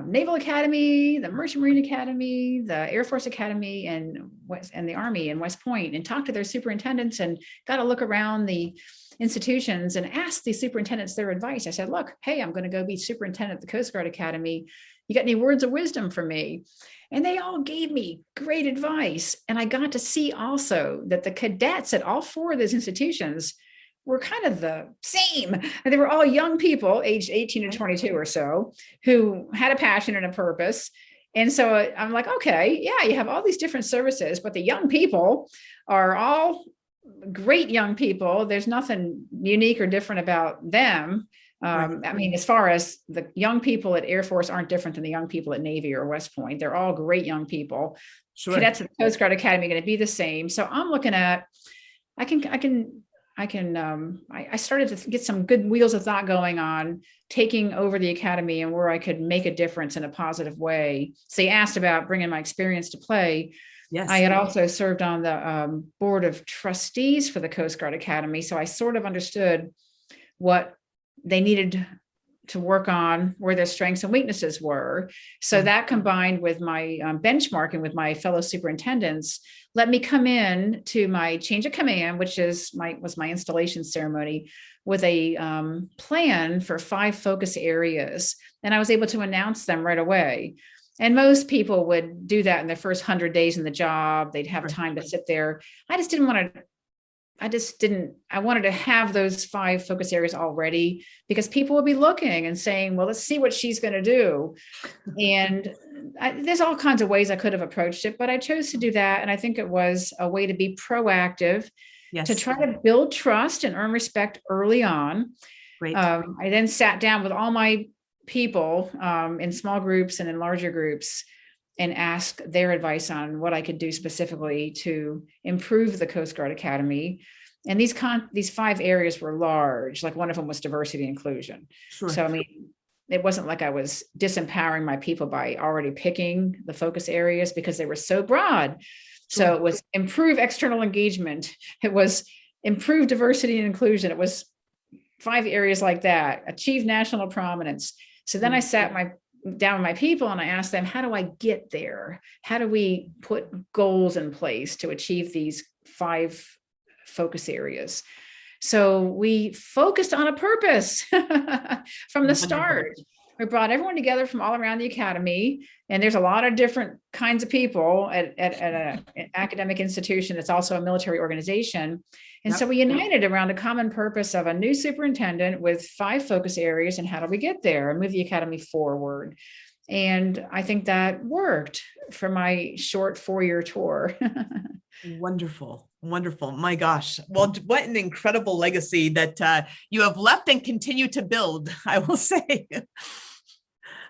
Naval Academy, the Merchant Marine Academy, the Air Force Academy, and the Army in West Point, and talked to their superintendents and got a look around the institutions and asked the superintendents their advice. I said, look, hey, I'm going to go be superintendent at the Coast Guard Academy. You got any words of wisdom for me? And they all gave me great advice. And I got to see also that the cadets at all four of those institutions were kind of the same. And they were all young people, aged 18 to 22 or so, who had a passion and a purpose. And so I'm like, okay, yeah, you have all these different services, but the young people are all great young people. There's nothing unique or different about them. I mean, as far as the young people at Air Force aren't different than the young people at Navy or West Point. They're all great young people. Sure. Cadets at the Coast Guard Academy are going to be the same. So I'm looking at, I started to get some good wheels of thought going on, taking over the academy and where I could make a difference in a positive way. So you asked about bringing my experience to play. Yes. I had also served on the board of trustees for the Coast Guard Academy. So I sort of understood what they needed to work on, where their strengths and weaknesses were. So that combined with my benchmarking with my fellow superintendents, let me come in to my change of command, which was my installation ceremony, with a plan for 5 focus areas. And I was able to announce them right away. And most people would do that in their first 100 days in the job. They'd have time to sit there. I wanted to have those 5 focus areas already, because people will be looking and saying, well, let's see what she's going to do. And there's all kinds of ways I could have approached it, but I chose to do that. And I think it was a way to be proactive, to try to build trust and earn respect early on. Great. I then sat down with all my people in small groups and in larger groups and ask their advice on what I could do specifically to improve the Coast Guard Academy. And these 5 areas were large. Like one of them was diversity and inclusion. Sure. So, I mean, it wasn't like I was disempowering my people by already picking the focus areas, because they were so broad. Sure. So it was improve external engagement. It was improve diversity and inclusion. It was 5 areas like that. Achieve national prominence. So then I sat down with my people and I asked them, how do I get there? How do we put goals in place to achieve these 5 focus areas? So we focused on a purpose from the start. We brought everyone together from all around the academy, and there's a lot of different kinds of people at an academic institution. It's also a military organization. And so we united around a common purpose of a new superintendent with 5 focus areas, and how do we get there and move the academy forward? And I think that worked for my short 4-year tour. Wonderful. Wonderful. My gosh. Well, what an incredible legacy that you have left and continue to build, I will say.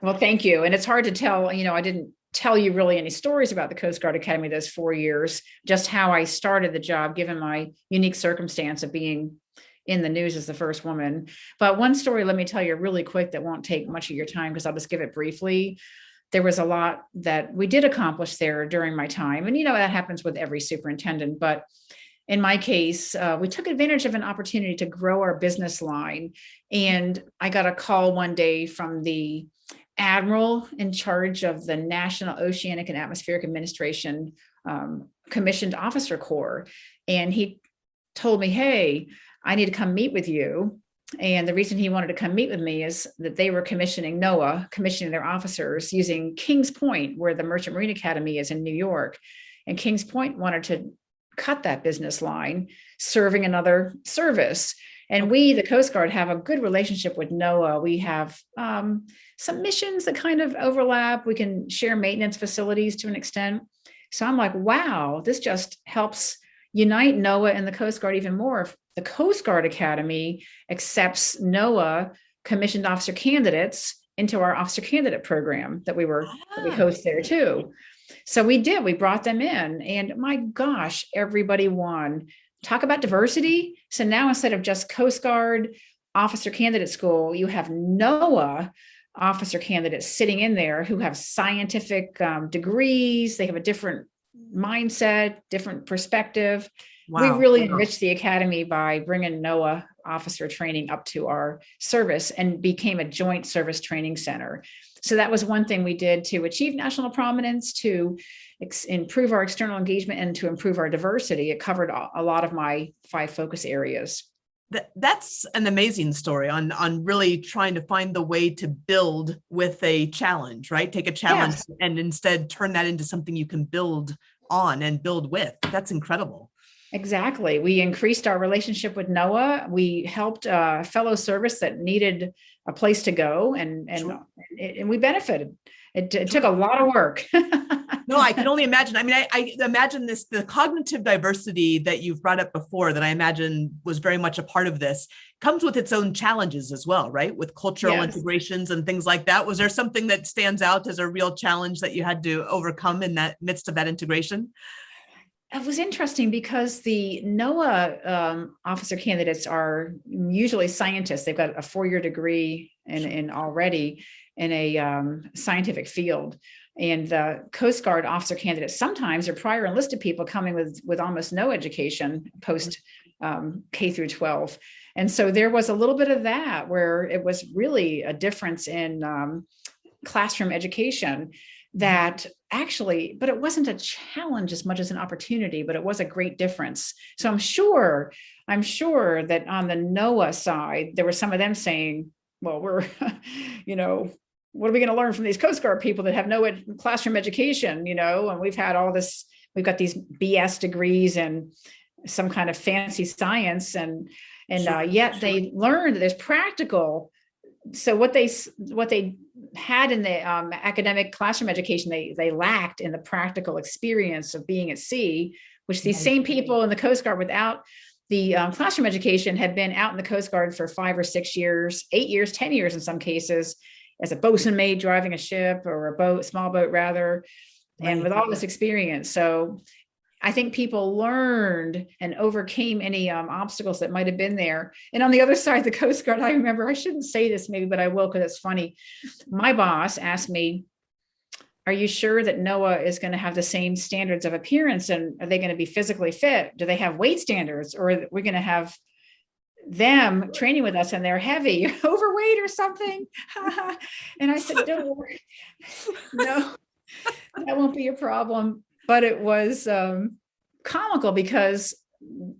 Well, thank you. And it's hard to tell, I didn't tell you really any stories about the Coast Guard Academy those 4 years, just how I started the job, given my unique circumstance of being in the news as the first woman. But one story, let me tell you really quick, that won't take much of your time, because I'll just give it briefly. There was a lot that we did accomplish there during my time. And, that happens with every superintendent. But in my case, we took advantage of an opportunity to grow our business line. And I got a call one day from the admiral in charge of the National Oceanic and Atmospheric Administration Commissioned Officer Corps. And he told me, hey, I need to come meet with you. And the reason he wanted to come meet with me is that they were commissioning their officers using Kings Point, where the Merchant Marine Academy is in New York. And Kings Point wanted to cut that business line, serving another service. And we, the Coast Guard, have a good relationship with NOAA. We have some missions that kind of overlap. We can share maintenance facilities to an extent. So I'm like, wow, this just helps unite NOAA and the Coast Guard even more. If the Coast Guard Academy accepts NOAA commissioned officer candidates into our officer candidate program that we host there too. So we brought them in, and my gosh, everybody won. Talk about diversity. So now, instead of just Coast Guard officer candidate school, you have NOAA officer candidates sitting in there who have scientific degrees. They have a different mindset, different perspective. Wow. We really enriched the academy by bringing NOAA officer training up to our service, and became a joint service training center. So that was one thing we did to achieve national prominence, to improve our external engagement, and to improve our diversity. It covered a lot of my 5 focus areas. That's an amazing story on really trying to find the way to build with a challenge, right? Take a challenge and instead turn that into something you can build on and build with. That's incredible. Exactly. We increased our relationship with NOAA. We helped a fellow service that needed a place to go, and Sure. we benefited. It took a lot of work. No, I can only imagine. I mean, I imagine the cognitive diversity that you've brought up before, that I imagine was very much a part of this, comes with its own challenges as well, right? With cultural Yes. integrations and things like that. Was there something that stands out as a real challenge that you had to overcome in that midst of that integration? It was interesting because the NOAA officer candidates are usually scientists. They've got a 4-year degree in already in a scientific field. And the Coast Guard officer candidates sometimes are prior enlisted people coming with almost no education post K through 12. And so there was a little bit of that where it was really a difference in classroom education that actually, but it wasn't a challenge as much as an opportunity, but it was a great difference. So I'm sure that on the NOAA side, there were some of them saying, well, we're, what are we going to learn from these Coast Guard people that have no classroom education, and we've got these BS degrees and some kind of fancy science, and yet they learned that there's practical. So what they had in the academic classroom education, they lacked in the practical experience of being at sea, which these same people in the Coast Guard without the classroom education had been out in the Coast Guard for 5 or 6 years, 8 years, 10 years in some cases, as a bosun mate driving a ship or a small boat rather, and with all this experience. So I think people learned and overcame any obstacles that might have been there. And on the other side, the Coast Guard, I remember, I shouldn't say this maybe, but I will because it's funny. My boss asked me, are you sure that NOAA is going to have the same standards of appearance? And are they going to be physically fit? Do they have weight standards? Or are we going to have them training with us and they're heavy, overweight or something? And I said, don't worry. No, that won't be a problem. But it was comical because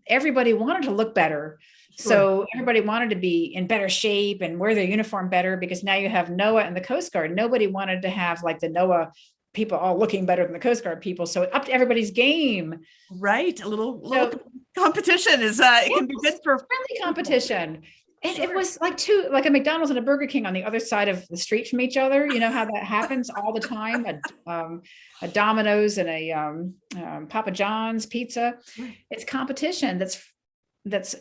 everybody wanted to look better. Sure. So everybody wanted to be in better shape and wear their uniform better, because now you have NOAA and the Coast Guard. Nobody wanted to have like the NOAA people all looking better than the Coast Guard people. So up to everybody's game. Right. A little competition is, it can be good for friendly competition. And it was like a McDonald's and a Burger King on the other side of the street from each other. You know how that happens all the time. A Domino's and a Papa John's pizza. It's competition that's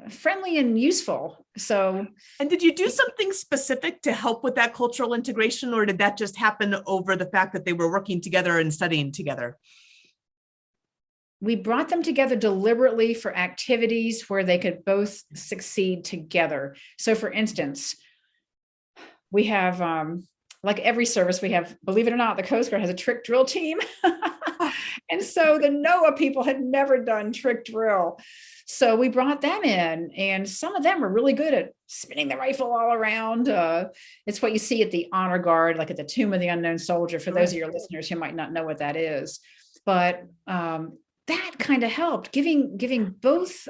friendly and useful. So, and did you do something specific to help with that cultural integration, or did that just happen over the fact that they were working together and studying together? We brought them together deliberately for activities where they could both succeed together. So for instance, we have, like every service, we have, believe it or not, the Coast Guard has a trick drill team. And so the NOAA people had never done trick drill. So we brought them in, and some of them are really good at spinning the rifle all around. It's what you see at the Honor Guard, like at the Tomb of the Unknown Soldier, for those of your listeners who might not know what that is. But that kind of helped, giving both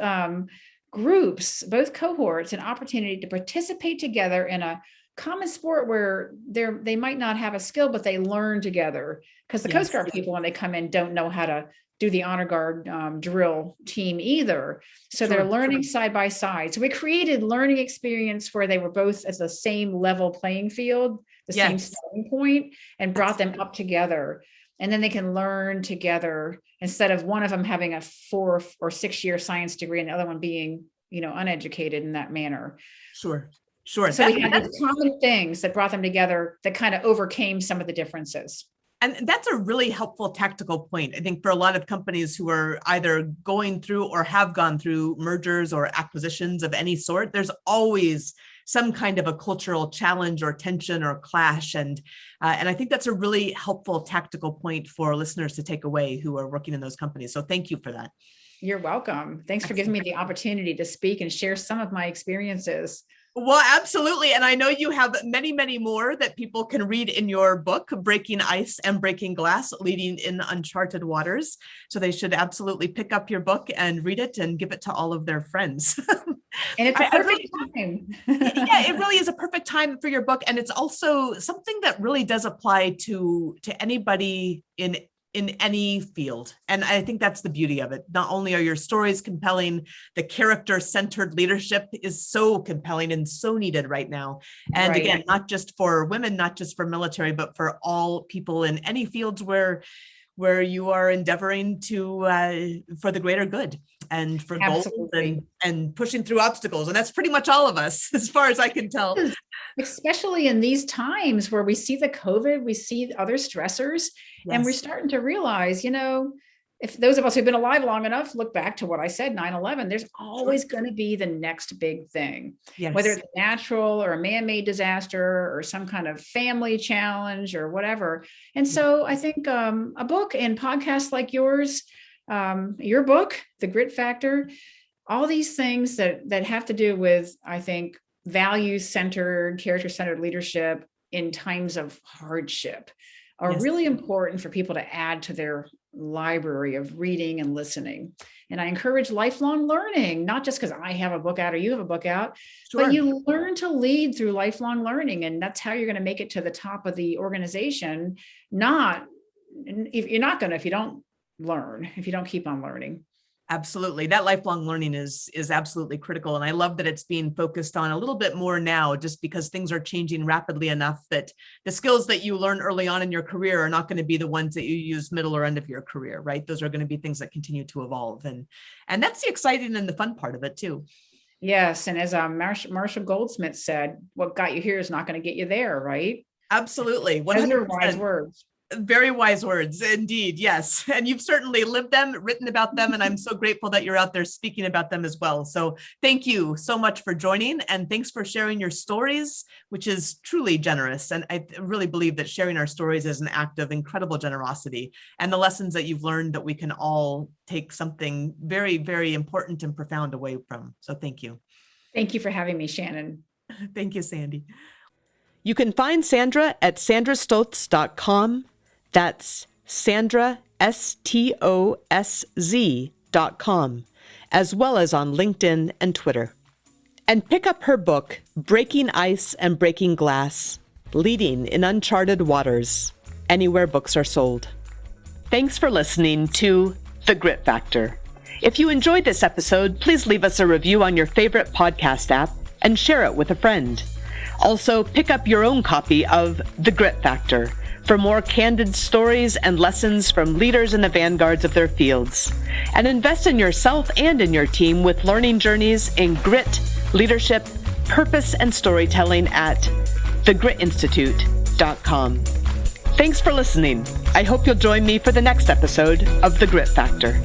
groups, both cohorts, an opportunity to participate together in a common sport where they might not have a skill, but they learn together. Because the Coast Guard people, when they come in, don't know how to do the Honor Guard drill team either. So they're learning side by side. So we created learning experience where they were both at the same level playing field, the same starting point, and brought them up together. And then they can learn together instead of one of them having a 4 or 6 year science degree and the other one being, uneducated in that manner. Sure. So we had these common things that brought them together that kind of overcame some of the differences. And that's a really helpful tactical point, I think, for a lot of companies who are either going through or have gone through mergers or acquisitions of any sort. There's always some kind of a cultural challenge or tension or clash. And I think that's a really helpful tactical point for listeners to take away who are working in those companies. So thank you for that. You're welcome. Thanks for giving me the opportunity to speak and share some of my experiences. Well, absolutely. And I know you have many, many more that people can read in your book, Breaking Ice and Breaking Glass, Leading in Uncharted Waters. So they should absolutely pick up your book and read it and give it to all of their friends. And it's a perfect time. Yeah, it really is a perfect time for your book. And it's also something that really does apply to anybody in in any field. And I think that's the beauty of it. Not only are your stories compelling, the character-centered leadership is so compelling and so needed right now. And Right. again, not just for women, not just for military, but for all people in any fields where you are endeavoring to for the greater good and for goals and pushing through obstacles. And that's pretty much all of us, as far as I can tell. Especially in these times where we see the COVID, we see other stressors, and we're starting to realize, if those of us who've been alive long enough look back to what I said, 9/11, there's always going to be the next big thing, whether it's natural or a man-made disaster or some kind of family challenge or whatever. And so I think a book and podcasts like yours, your book, The Grit Factor, all these things that have to do with, I think, value-centered, character-centered leadership in times of hardship are really important for people to add to their library of reading and listening. And I encourage lifelong learning, not just because I have a book out or you have a book out, but you learn to lead through lifelong learning. And that's how you're going to make it to the top of the organization. If you don't learn, if you don't keep on learning. Absolutely. That lifelong learning is absolutely critical. And I love that it's being focused on a little bit more now, just because things are changing rapidly enough that the skills that you learn early on in your career are not going to be the ones that you use middle or end of your career, right? Those are going to be things that continue to evolve. And that's the exciting and the fun part of it too. Yes. And as Marshall Goldsmith said, what got you here is not going to get you there, right? Absolutely. 100%. Those are wise words. Very wise words indeed. Yes. And you've certainly lived them, written about them. And I'm so grateful that you're out there speaking about them as well. So thank you so much for joining, and thanks for sharing your stories, which is truly generous. And I really believe that sharing our stories is an act of incredible generosity, and the lessons that you've learned that we can all take something very, very important and profound away from. So thank you. Thank you for having me, Shannon. Thank you, Sandy. You can find Sandra at sandrastosz.com. That's Sandra, STOSZ.com, as well as on LinkedIn and Twitter. And pick up her book, Breaking Ice and Breaking Glass, Leading in Uncharted Waters, anywhere books are sold. Thanks for listening to The Grit Factor. If you enjoyed this episode, please leave us a review on your favorite podcast app and share it with a friend. Also, pick up your own copy of The Grit Factor for more candid stories and lessons from leaders in the vanguards of their fields. And invest in yourself and in your team with learning journeys in grit, leadership, purpose, and storytelling at thegritinstitute.com. Thanks for listening. I hope you'll join me for the next episode of The Grit Factor.